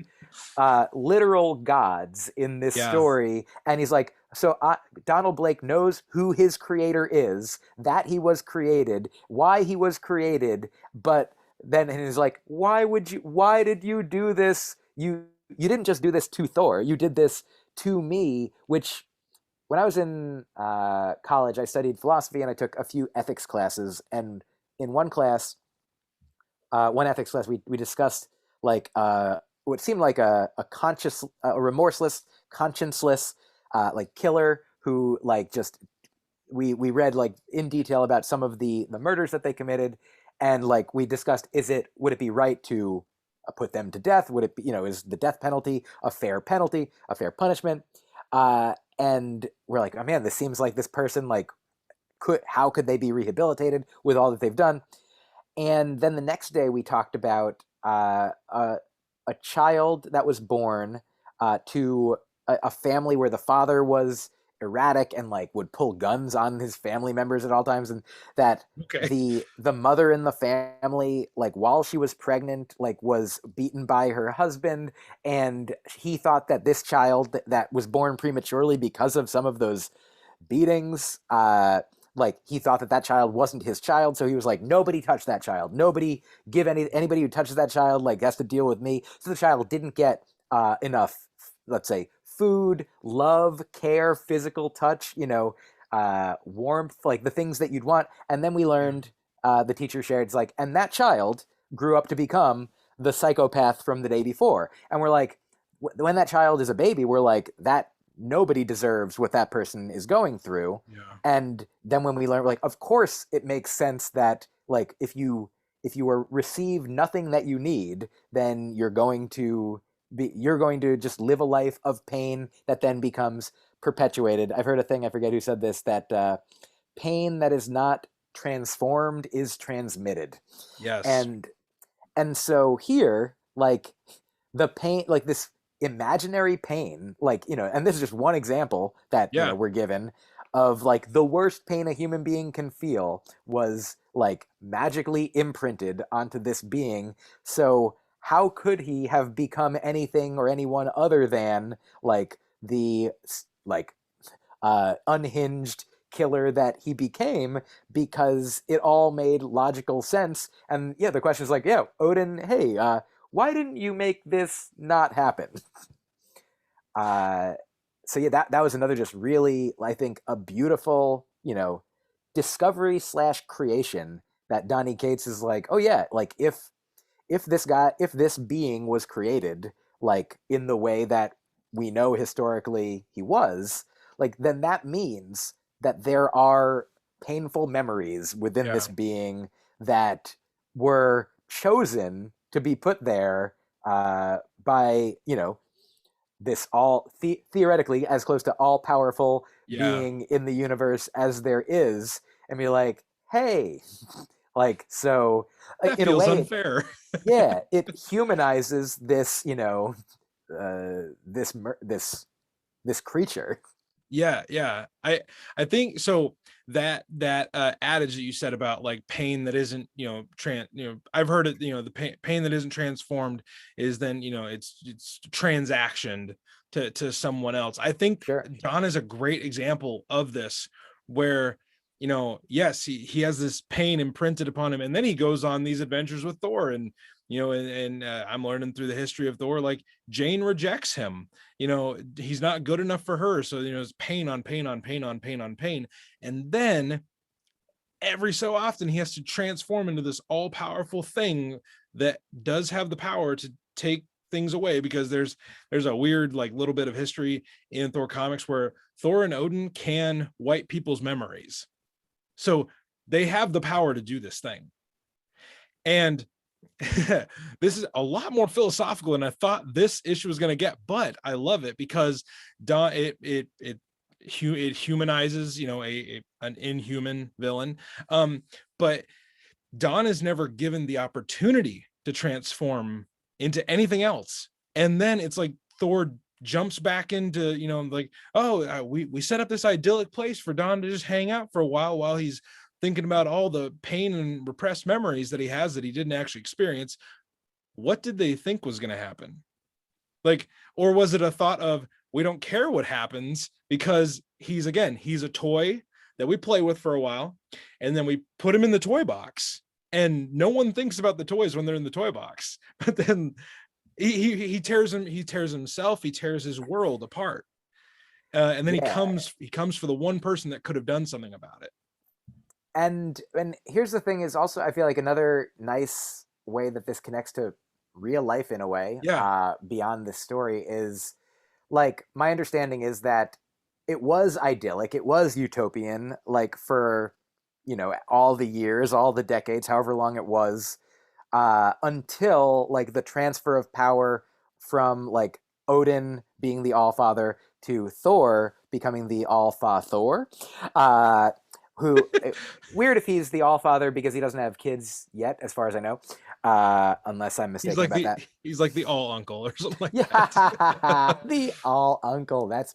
literal gods in this Yeah. story. And he's like, so Donald Blake knows who his creator is, that he was created, why he was created, but then he's like, why did you do this? You didn't just do this to Thor, you did this to me. Which, when I was in college, I studied philosophy and I took a few ethics classes. And in one ethics class, we discussed like what seemed like a conscious, a remorseless, conscienceless, like killer who like just we read like in detail about some of the murders that they committed, and like we discussed, would it be right to put them to death? Would it be, is the death penalty, a fair punishment? And we're like, oh man, this seems like this person, like, how could they be rehabilitated with all that they've done? And then the next day we talked about a child that was born to a family where the father was erratic and like would pull guns on his family members at all times, and that Okay. the mother in the family, like while she was pregnant, like was beaten by her husband, and he thought that this child that was born prematurely because of some of those beatings, like he thought that child wasn't his child, so he was like, nobody touch that child, nobody give anybody who touches that child like has to deal with me. So the child didn't get enough, let's say, food, love, care, physical touch, warmth, like the things that you'd want. And then we learned, the teacher shared, it's like, and that child grew up to become the psychopath from the day before. And we're like, when that child is a baby, we're like, that nobody deserves what that person is going through. Yeah. And then when we learn, like, of course it makes sense that, like, if you are receive nothing that you need, then you're going to just live a life of pain that then becomes perpetuated. I've heard a thing, I forget who said this, that pain that is not transformed is transmitted. Yes. And so here, like, the pain, like this imaginary pain, like, and this is just one example that, Yeah. we're given of, like, the worst pain a human being can feel was, like, magically imprinted onto this being. So how could he have become anything or anyone other than, like, the, like, unhinged killer that he became, because it all made logical sense. And yeah, the question is like, yeah, Odin, hey, why didn't you make this not happen? Uh, so yeah, that was another just really, I think, a beautiful, discovery slash creation that Donny Cates is like, oh yeah, like, if this being was created, like, in the way that we know historically he was, like, then that means that there are painful memories within Yeah. this being that were chosen to be put there by, this all theoretically as close to all powerful Yeah. being in the universe as there is, and be like, hey, like, so That in a feels way, unfair. yeah, it humanizes this, this creature. Yeah, yeah. I think so. That adage that you said about like pain that isn't, I've heard it, the pain that isn't transformed is then, it's transactioned to someone else. I think Sure. John is a great example of this, where, yes, he has this pain imprinted upon him, and then he goes on these adventures with Thor, and I'm learning through the history of Thor, like, Jane rejects him. He's not good enough for her, so it's pain on pain on pain on pain on pain. And then every so often he has to transform into this all-powerful thing that does have the power to take things away, because there's a weird, like, little bit of history in Thor comics where Thor and Odin can wipe people's memories, so they have the power to do this thing. And this is a lot more philosophical than I thought this issue was going to get, but I love it because it humanizes, an inhuman villain. But Don is never given the opportunity to transform into anything else. And then it's like Thor jumps back into, like, oh, we set up this idyllic place for Don to just hang out for a while he's thinking about all the pain and repressed memories that he has that he didn't actually experience. What did they think was going to happen? Like, or was it a thought of, we don't care what happens because he's a toy that we play with for a while, and then we put him in the toy box, and no one thinks about the toys when they're in the toy box. But then he tears himself, he tears his world apart, and then Yeah. he comes for the one person that could have done something about it. And here's the thing is also, I feel like another nice way that this connects to real life in a way, Yeah. beyond this story, is, like, my understanding is that it was idyllic, it was utopian, like, for, all the years, all the decades, however long it was, until, like, the transfer of power from, like, Odin being the All Father to Thor becoming the All Fa Thor. Who Weird if he's the All Father because he doesn't have kids yet, as far as I know, unless I'm mistaken about that. He's like the all uncle or something like Yeah, that. the All Uncle. That's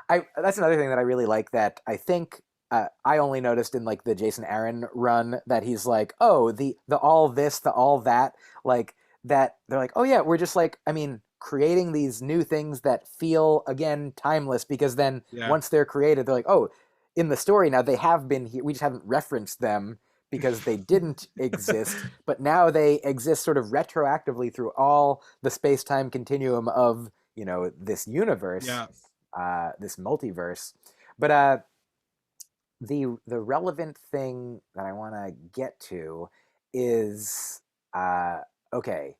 another thing that I really like. That I think I only noticed in, like, the Jason Aaron run, that he's like, oh, the all this, the all that, like, that they're like, oh yeah, we're just, like, I mean, creating these new things that feel, again, timeless, because then Yeah. once they're created, they're like, oh, in the story now they have been here, we just haven't referenced them because they didn't exist, but now they exist sort of retroactively through all the space-time continuum of, this universe, Yeah. this multiverse. But the relevant thing that I want to get to is, okay.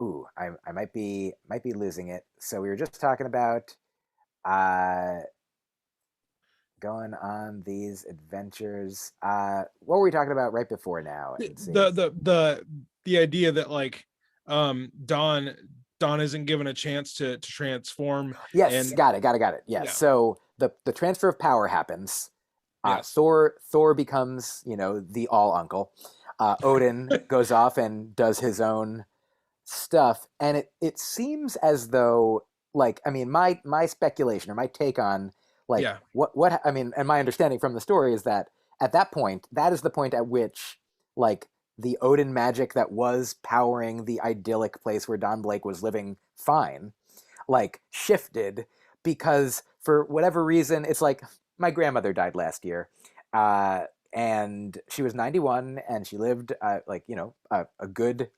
Ooh, I might be losing it. So we were just talking about uh, going on these adventures. What were we talking about right before now? the It the seems. the the, the idea that like Don isn't given a chance to transform. Yes, And got it. Yes. yeah, So the transfer of power happens. yes, Thor becomes, the all uncle. Odin goes off and does his own stuff, and it seems as though, like, I mean, my speculation or my take on, like, yeah, what I mean, and my understanding from the story is that at that point, that is the point at which, like, the Odin magic that was powering the idyllic place where Don Blake was living fine, like, shifted, because for whatever reason, it's like my grandmother died last year. Uh, and she was 91, and she lived, like, a good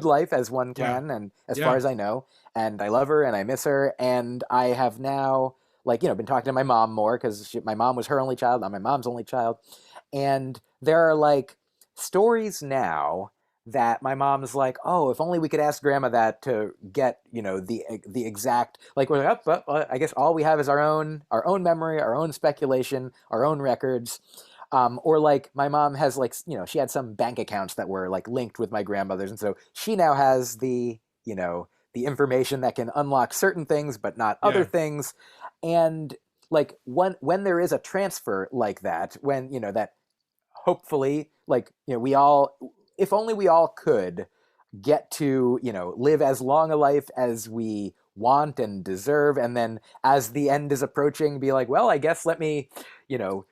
life, as one yeah, can, and as far yeah, as I know. And I love her and I miss her, and I have now, like, been talking to my mom more, because my mom was her only child, I'm my mom's only child. And there are, like, stories now that my mom's like, oh, if only we could ask grandma that to get, the exact, like, we're like, oh, well, I guess all we have is our own memory, our own speculation, our own records. Or, like, my mom has, like, she had some bank accounts that were, like, linked with my grandmother's, and so she now has the information that can unlock certain things but not other yeah, things. And, like, when there is a transfer like that, when, that hopefully, like, we all, if only we all could get to, live as long a life as we want and deserve, and then as the end is approaching, be like, well, I guess let me, you know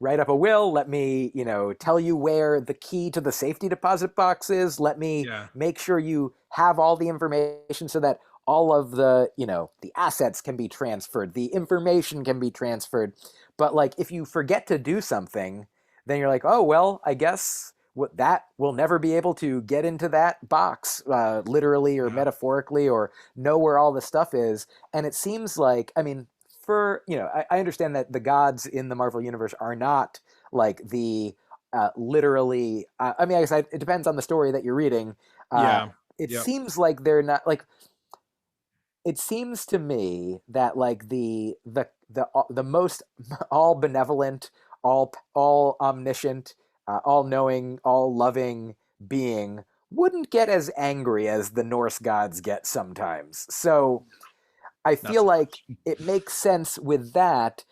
write up a will, let me, tell you where the key to the safety deposit box is, let me yeah, make sure you have all the information so that all of the assets can be transferred, the information can be transferred. But, like, if you forget to do something, then you're like, oh, well, I guess what that will never be able to get into that box, literally or yeah, metaphorically, or know where all the stuff is. And it seems like, I mean, for, I understand that the gods in the Marvel universe are not, like, the, literally, I mean, I guess it depends on the story that you're reading. uh, yeah, it yep, seems like they're not, like, it seems to me that, like, the most all benevolent, all omniscient, all knowing, all loving being wouldn't get as angry as the Norse gods get sometimes. So I not feel so like much. it makes sense with that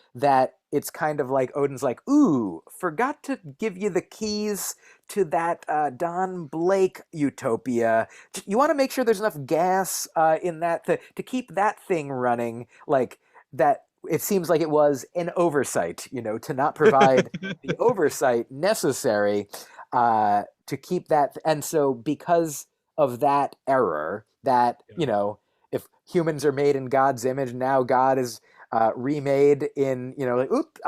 it's kind of like Odin's like, ooh, forgot to give you the keys to that, Don Blake utopia. You want to make sure there's enough gas, in that to keep that thing running. Like, that, it seems like it was an oversight, to not provide the oversight necessary, to keep that. And so, because of that error, that, Yeah, if humans are made in God's image, now God is, remade in, like, oop,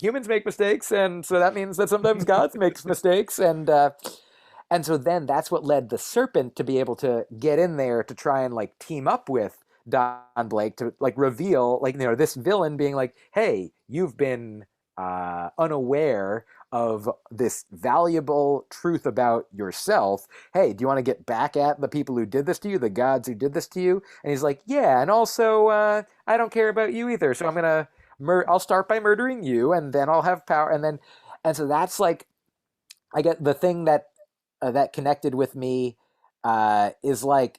humans make mistakes, and so that means that sometimes God makes mistakes, and so then that's what led the serpent to be able to get in there to try and, like, team up with Don Blake to, like, reveal, like, this villain being like, hey, you've been, unaware of this valuable truth about yourself. Hey, do you want to get back at the people who did this to you, the gods who did this to you? And he's like, yeah, and also, I don't care about you either, so I'll start by murdering you, and then I'll have power, and so that's, like, I get the thing that connected with me, is, like,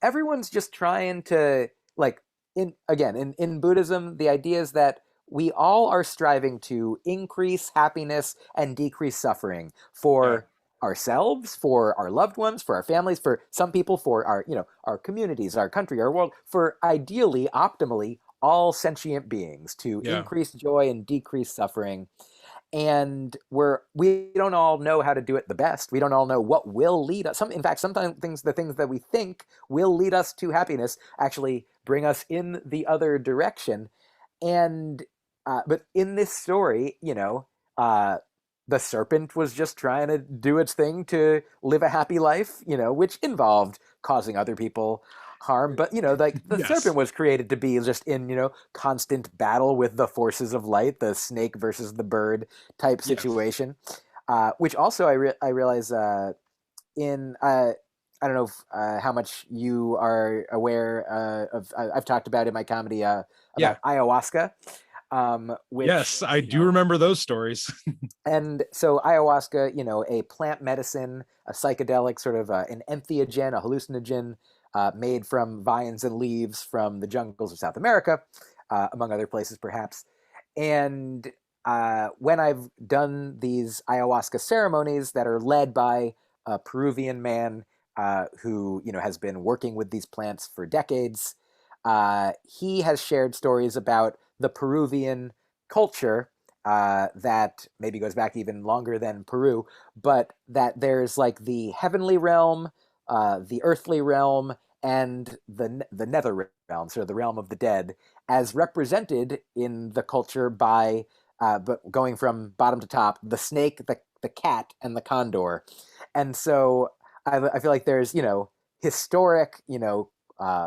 everyone's just trying to, like, in Buddhism, the idea is that we all are striving to increase happiness and decrease suffering yeah, for ourselves, for our loved ones, for our families, for some people, for our communities, our country, our world, for ideally, optimally, all sentient beings, to yeah, increase joy and decrease suffering. And we don't all know how to do it the best. We don't all know what will lead us. In fact, sometimes the things that we think will lead us to happiness actually bring us in the other direction. And, but in this story, uh, the serpent was just trying to do its thing to live a happy life, which involved causing other people harm. But, like, the serpent yes, was created to be just in, constant battle with the forces of light, the snake versus the bird type yes, situation. Which also, I realize, in, I don't know how much you are aware of. I've talked about in my comedy Yeah. about ayahuasca, which Yes, I do remember those stories. and so ayahuasca, a plant medicine, a psychedelic, sort of an entheogen, a hallucinogen, made from vines and leaves from the jungles of South America, among other places, perhaps. And when I've done these ayahuasca ceremonies that are led by a Peruvian man who, has been working with these plants for decades, he has shared stories about the Peruvian culture that maybe goes back even longer than Peru, but that there's like the heavenly realm, the earthly realm, and the nether realm, sort of the realm of the dead, as represented in the culture by, but going from bottom to top, the snake, the cat, and the condor. And so I feel like there's, historic,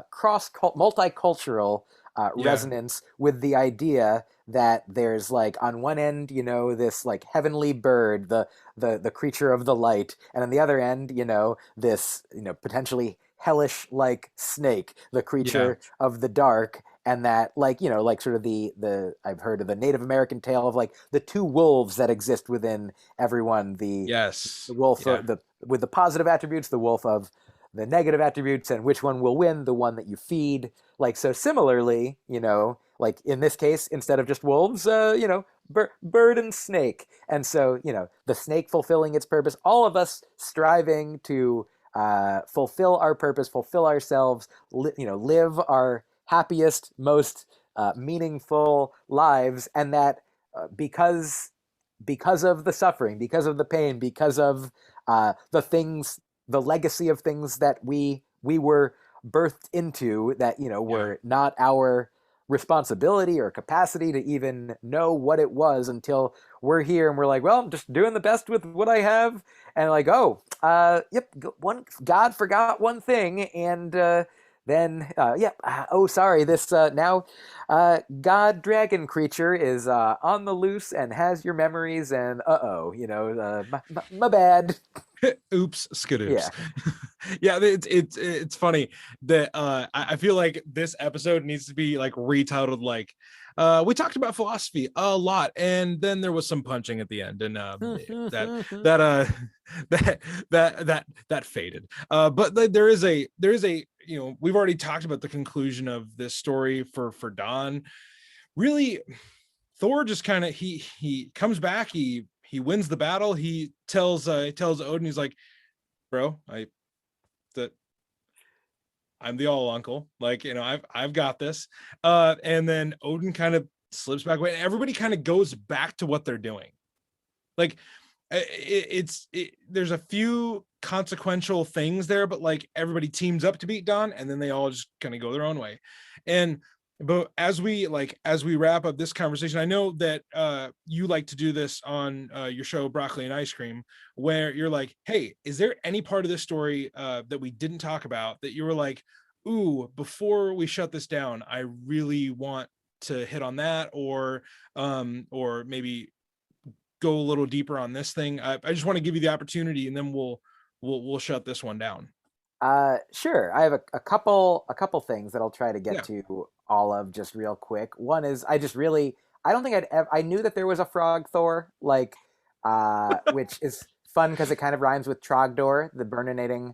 cross multicultural Yeah. resonance with the idea that there's like on one end, this like heavenly bird, the creature of the light, and on the other end, this, potentially hellish like snake, the Yeah. creature of the dark. And that, like, like sort of the I've heard of the Native American tale of like the two wolves that exist within everyone, the Yes. wolf, Yeah. the with the positive attributes, the wolf of the negative attributes, and which one will win? The one that you feed. Like, so similarly, like in this case, instead of just wolves, bird and snake. And so, the snake fulfilling its purpose, all of us striving to fulfill our purpose, fulfill ourselves, live our happiest, most meaningful lives, and that because of the suffering, because of the pain, because of the things, the legacy of things that we were birthed into, that Yeah. were not our responsibility or capacity to even know what it was until we're here and we're like, well, I'm just doing the best with what I have, and like, oh, yep, one God forgot one thing, and then yep, oh, sorry, this now god dragon creature is on the loose and has your memories, and uh-oh, my bad. Oops, skadoops. Yeah. Yeah, it's funny that I feel like this episode needs to be like retitled like we talked about philosophy a lot, and then there was some punching at the end, and that that that that faded. But there is a we've already talked about the conclusion of this story for Don. Really, Thor just kind of he comes back, he wins the battle. He tells Odin, he's like, bro, that I'm the all uncle. Like, I've got this. And then Odin kind of slips back away. And everybody kind of goes back to what they're doing. Like, there's a few consequential things there, but like everybody teams up to beat Don, and then they all just kind of go their own way. And but as we wrap up this conversation, I know that you like to do this on your show Broccoli and Ice Cream, where you're like, hey, is there any part of this story that we didn't talk about that you were like, ooh, before we shut this down, I really want to hit on that, or maybe go a little deeper on this thing. I just want to give you the opportunity, and then we'll shut this one down. Sure. I have a couple things that I'll try to get Yeah. to all of just real quick. One is I don't think I knew that there was a frog Thor, like, which is fun because it kind of rhymes with Trogdor, the burninating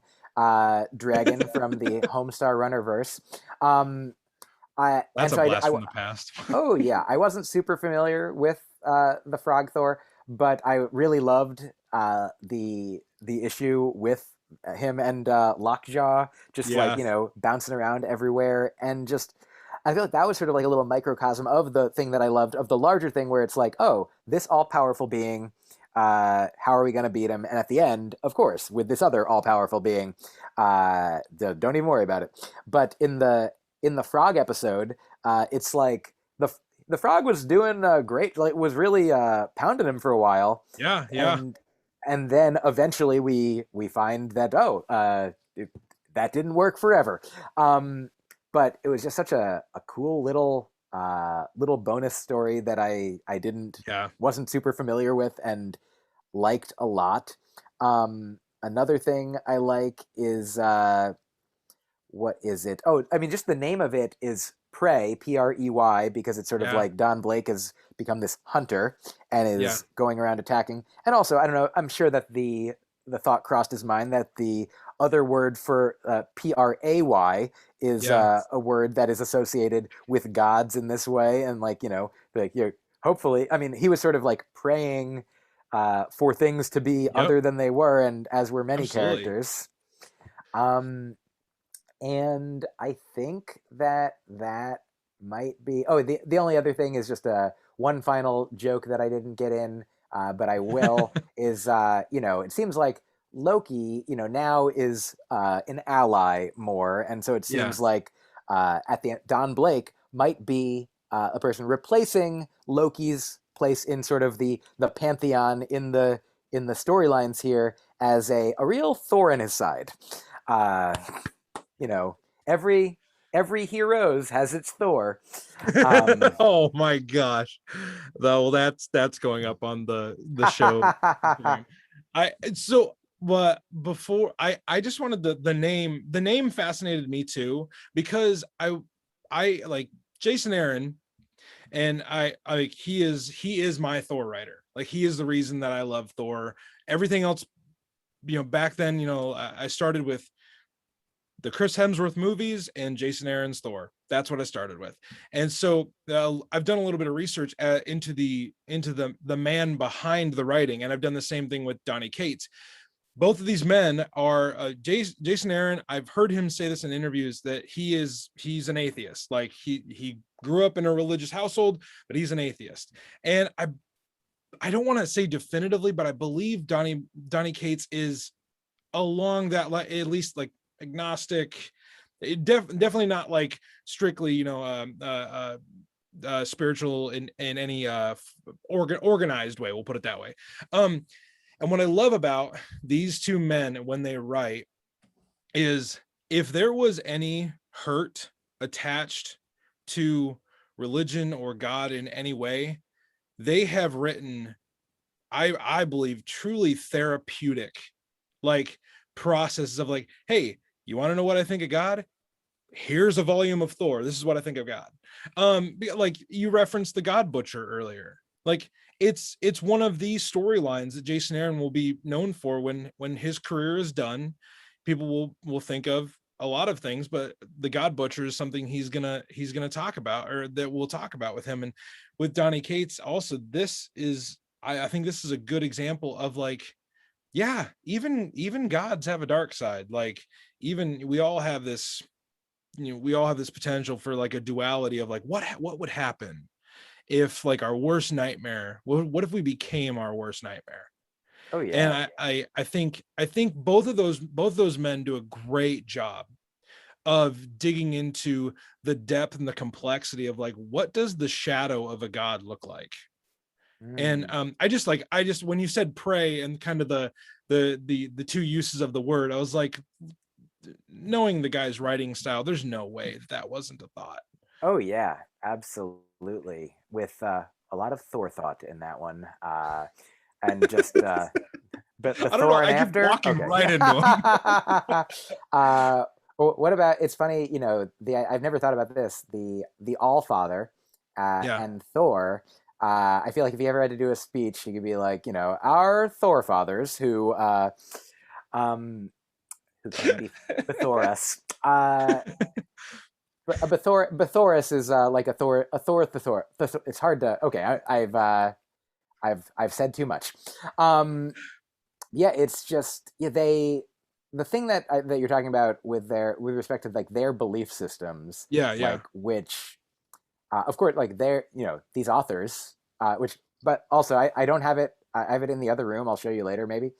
dragon from the Homestar Runner verse. Um, I and That's a so blast from the past. oh yeah, I wasn't super familiar with the Frog Thor, but I really loved the issue with him and Lockjaw, just like Yeah. bouncing around everywhere, and just I feel like that was sort of like a little microcosm of the thing that I loved, of the larger thing, where it's like, oh, this all powerful being. How are we going to beat him? And at the end, of course, with this other all powerful being, don't even worry about it. But in the frog episode, it's like the frog was doing great, like was really pounding him for a while, Yeah. Yeah. and then eventually we find that that didn't work forever. Um, but it was just such a cool little bonus story that I didn't Yeah. wasn't super familiar with and liked a lot. Um, Another thing I like is what is it? Oh, I mean, just the name of it is Prey, Prey, because it's sort of Yeah. like Don Blake has become this hunter and Yeah. is going around attacking. And also, I don't know, I'm sure that the thought crossed his mind that the other word for Pray is Yeah. a word that is associated with gods in this way, and like like hopefully, I mean, he was sort of like praying for things to be Yep. other than they were, and as were many Absolutely. characters. Um, and I think that that might be. Oh, the only other thing is just a one final joke that I didn't get in, but I will. Is it seems like Loki, now is an ally more, and so it Yeah. seems like at the Don Blake might be a person replacing Loki's place in sort of the pantheon in the storylines here as a real Thor in his side. Uh, you know, every every heroes has its Thor. Um, Oh my gosh. Though that's going up on the show. I so but before I just wanted the name fascinated me too because I like Jason Aaron and I he is my Thor writer. Like he is the reason that I love Thor. Everything else, back then, I started with the Chris Hemsworth movies and Jason Aaron's Thor. That's what I started with, and so I've done a little bit of research into the man behind the writing, and I've done the same thing with Donny Cates. Both of these men are Jason Aaron. I've heard him say this in interviews that he's an atheist. Like he grew up in a religious household, but he's an atheist, and I don't want to say definitively, but I believe Donny Cates is along that at least like agnostic, definitely not like strictly spiritual in any organized way, we'll put it that way. And what I love about these two men when they write is if there was any hurt attached to religion or God in any way, they have written, I believe, truly therapeutic, like processes of like, hey, you want to know what I think of God? Here's a volume of Thor. This is what I think of God. Like you referenced the God Butcher earlier. Like it's one of these storylines that Jason Aaron will be known for when his career is done. People will think of a lot of things, but the God Butcher is something he's gonna talk about, or that we'll talk about with him. And with Donny Cates also, this is I think this is a good example of like, yeah, even gods have a dark side. Like even we all have this potential for like a duality of like what would happen if like our worst nightmare, what if we became our worst nightmare? oh And yeah. I think both those men do a great job of digging into the depth and the complexity of like what does the shadow of a god look like. And Mm. I just when you said pray and kind of the two uses of the word, I was like, knowing the guy's writing style, there's no way that wasn't a thought. Oh yeah, absolutely. With a lot of Thor thought in that one, and just the I don't know. Thor and I keep after. walking Okay. right into him. What about? It's funny. I've never thought about this. The All Father, Yeah. and Thor. I feel like if you ever had to do a speech, you could be like, our Thor fathers um, who came before us. Bathoris is like a Thor. It's hard to. Okay, I've said too much. Um, yeah, it's just the thing that you're talking about with respect to like their belief systems, Yeah. Yeah. like which of course like they're these authors, which but also I don't have it. I have it in the other room. I'll show you later maybe.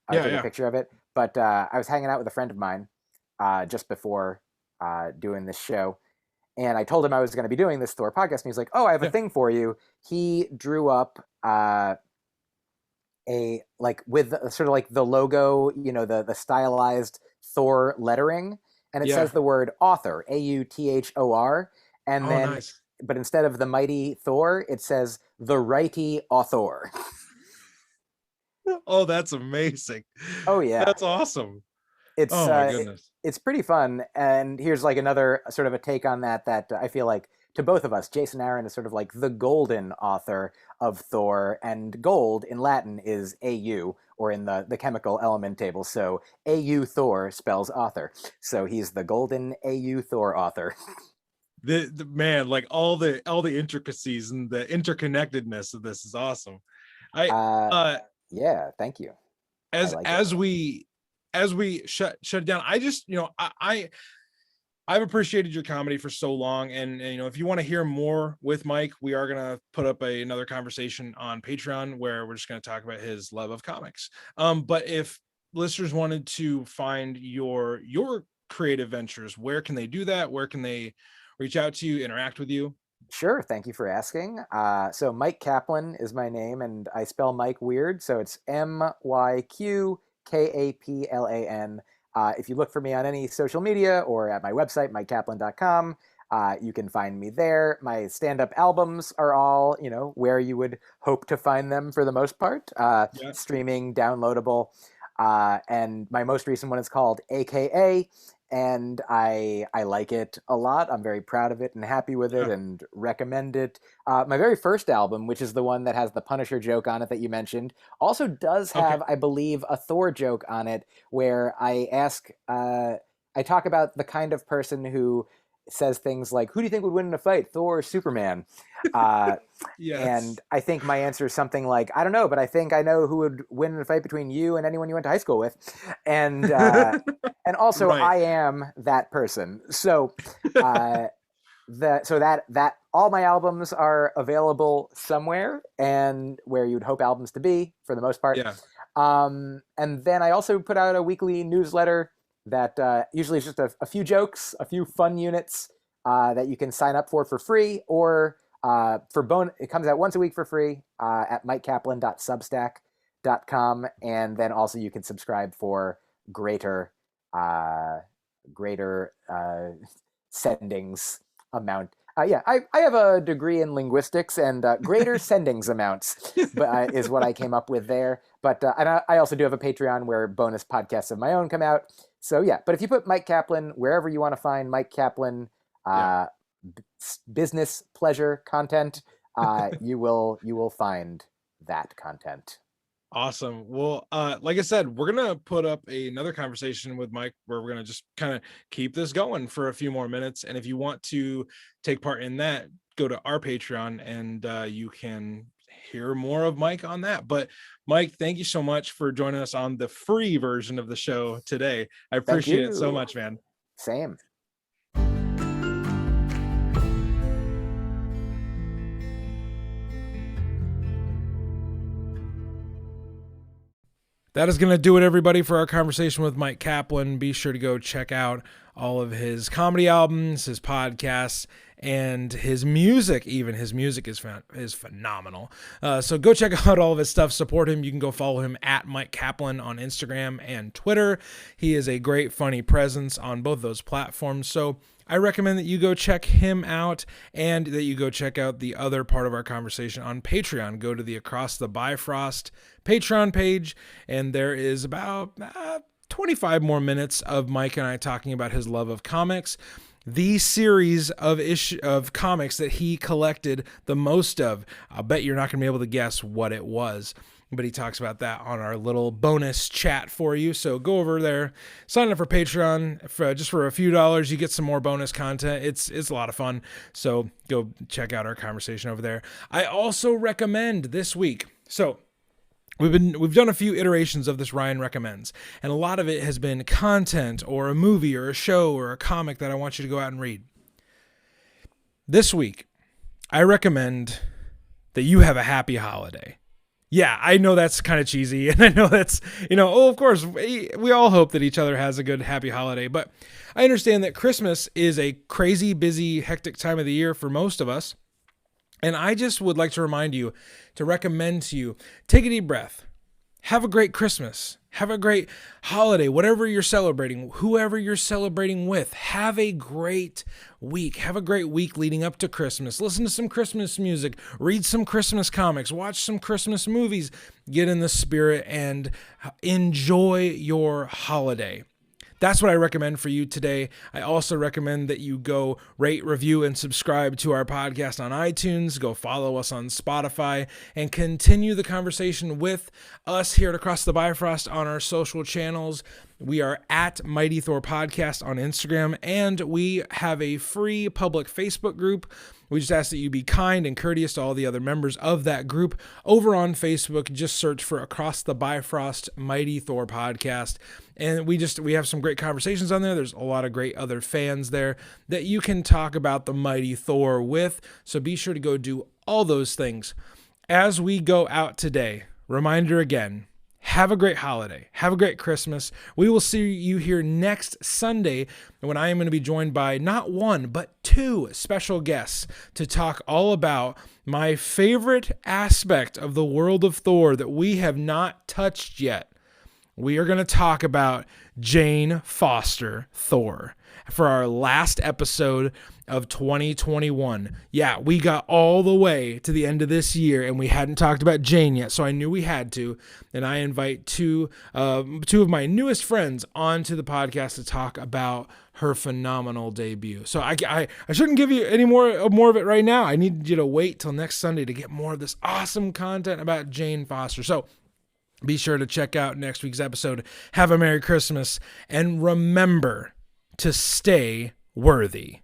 I Yeah. took a Yeah. picture of it, but I was hanging out with a friend of mine just before doing this show, and I told him I was going to be doing this Thor podcast, and he's like, "Oh, I have a Yeah. thing for you." He drew up a like with sort of like the logo, the stylized Thor lettering, and it Yeah. says the word author, Author, and Oh, then nice. but instead of the mighty Thor, it says the righty author. Oh, that's amazing. Oh yeah. That's awesome. it's Oh my uh, it, goodness. it's pretty fun. And here's like another sort of a take on that I feel like to both of us, Jason Aaron is sort of like the golden author of Thor, and gold in Latin is Au, or in the chemical element table. So Au Thor spells author. So he's the golden Au Thor author. The man, like all the intricacies and the interconnectedness of this is awesome. I Uh, uh yeah, thank you. I as like it. as we shut it down, I just, I've appreciated your comedy for so long, and if you want to hear more with Myq, we are gonna put up another conversation on Patreon where we're just gonna talk about his love of comics. But if listeners wanted to find your creative ventures, where can they do that? Where can they reach out to you, interact with you? Sure, thank you for asking. So Myq Kaplan is my name, and I spell Mike weird, so it's MyQ Kaplan. If you look for me on any social media or at my website, myqkaplan.com, you can find me there. My stand-up albums are all, where you would hope to find them for the most part, Yeah. streaming, downloadable. And my most recent one is called AKA, and I like it a lot. I'm very proud of it and happy with it Yeah. and recommend it. My very first album, which is the one that has the Punisher joke on it that you mentioned, also does Okay. have, I believe, a Thor joke on it where I talk about the kind of person who says things like, "Who do you think would win in a fight, Thor or Superman?" Uh, Yes. and I think my answer is something like, "I don't know, but I think I know who would win in a fight between you and anyone you went to high school with." And also Right. I am that person. So uh, that all my albums are available somewhere, and where you'd hope albums to be for the most part. Yeah. And then I also put out a weekly newsletter that usually is just a few jokes, a few fun units that you can sign up for free, or for bone. It comes out once a week for free at myqkaplan.substack.com, and then also you can subscribe for greater uh, greater sendings amount. Yeah, I have a degree in linguistics, and greater sendings amounts but is what I came up with there. But and I also do have a Patreon where bonus podcasts of my own come out. So yeah, but if you put Myq Kaplan wherever you want to find Myq Kaplan Yeah. uh, business pleasure content, you will find that content. Awesome. Well, like I said, we're gonna put up another conversation with Myq where we're gonna just kind of keep this going for a few more minutes. And if you want to take part in that, go to our Patreon and you can hear more of Myq on that. But Myq, thank you so much for joining us on the free version of the show today. I Thank appreciate it so you. much, man. Same. That is going to do it, everybody, for our conversation with Myq Kaplan. Be sure to go check out all of his comedy albums, his podcasts, and his music. Even his music is phenomenal. So go check out all of his stuff. Support him. You can go follow him at Myq Kaplan on Instagram and Twitter. He is a great, funny presence on both those platforms. So I recommend that you go check him out, and that you go check out the other part of our conversation on Patreon. Go to the Across the Bifrost Patreon page, and there is about 25 more minutes of Myq and I talking about his love of comics, the series of comics that he collected the most of. I'll bet you're not going to be able to guess what it was, but he talks about that on our little bonus chat for you. So go over there, sign up for Patreon just for a few dollars. You get some more bonus content. It's a lot of fun. So go check out our conversation over there. I also recommend this week. So we've done a few iterations of this Ryan Recommends, and a lot of it has been content or a movie or a show or a comic that I want you to go out and read. This week, I recommend that you have a happy holiday. Yeah, I know that's kind of cheesy, and I know that's, of course, we all hope that each other has a good, happy holiday, but I understand that Christmas is a crazy, busy, hectic time of the year for most of us, and I just would like to remind you, to recommend to you, take a deep breath, have a great Christmas. Have a great holiday, whatever you're celebrating, whoever you're celebrating with. Have a great week. Have a great week leading up to Christmas. Listen to some Christmas music, read some Christmas comics, watch some Christmas movies, get in the spirit, and enjoy your holiday. That's what I recommend for you today. I also recommend that you go rate, review, and subscribe to our podcast on iTunes. Go follow us on Spotify and continue the conversation with us here at Across the Bifrost on our social channels. We are at Mighty Thor Podcast on Instagram, and we have a free public Facebook group. We just ask that you be kind and courteous to all the other members of that group. Over on Facebook, just search for Across the Bifrost Mighty Thor Podcast. And we have some great conversations on there. There's a lot of great other fans there that you can talk about the Mighty Thor with. So be sure to go do all those things. As we go out today, reminder again, have a great holiday. Have a great Christmas. We will see you here next Sunday when I am going to be joined by not one, but two special guests to talk all about my favorite aspect of the world of Thor that we have not touched yet. We are going to talk about Jane Foster Thor for our last episode of 2021. Yeah, we got all the way to the end of this year and we hadn't talked about Jane yet, so I knew we had to. And I invite two of my newest friends onto the podcast to talk about her phenomenal debut. So I shouldn't give you any more of it right now. I need you to wait till next Sunday to get more of this awesome content about Jane Foster. So be sure to check out next week's episode. Have a Merry Christmas, and remember to stay worthy.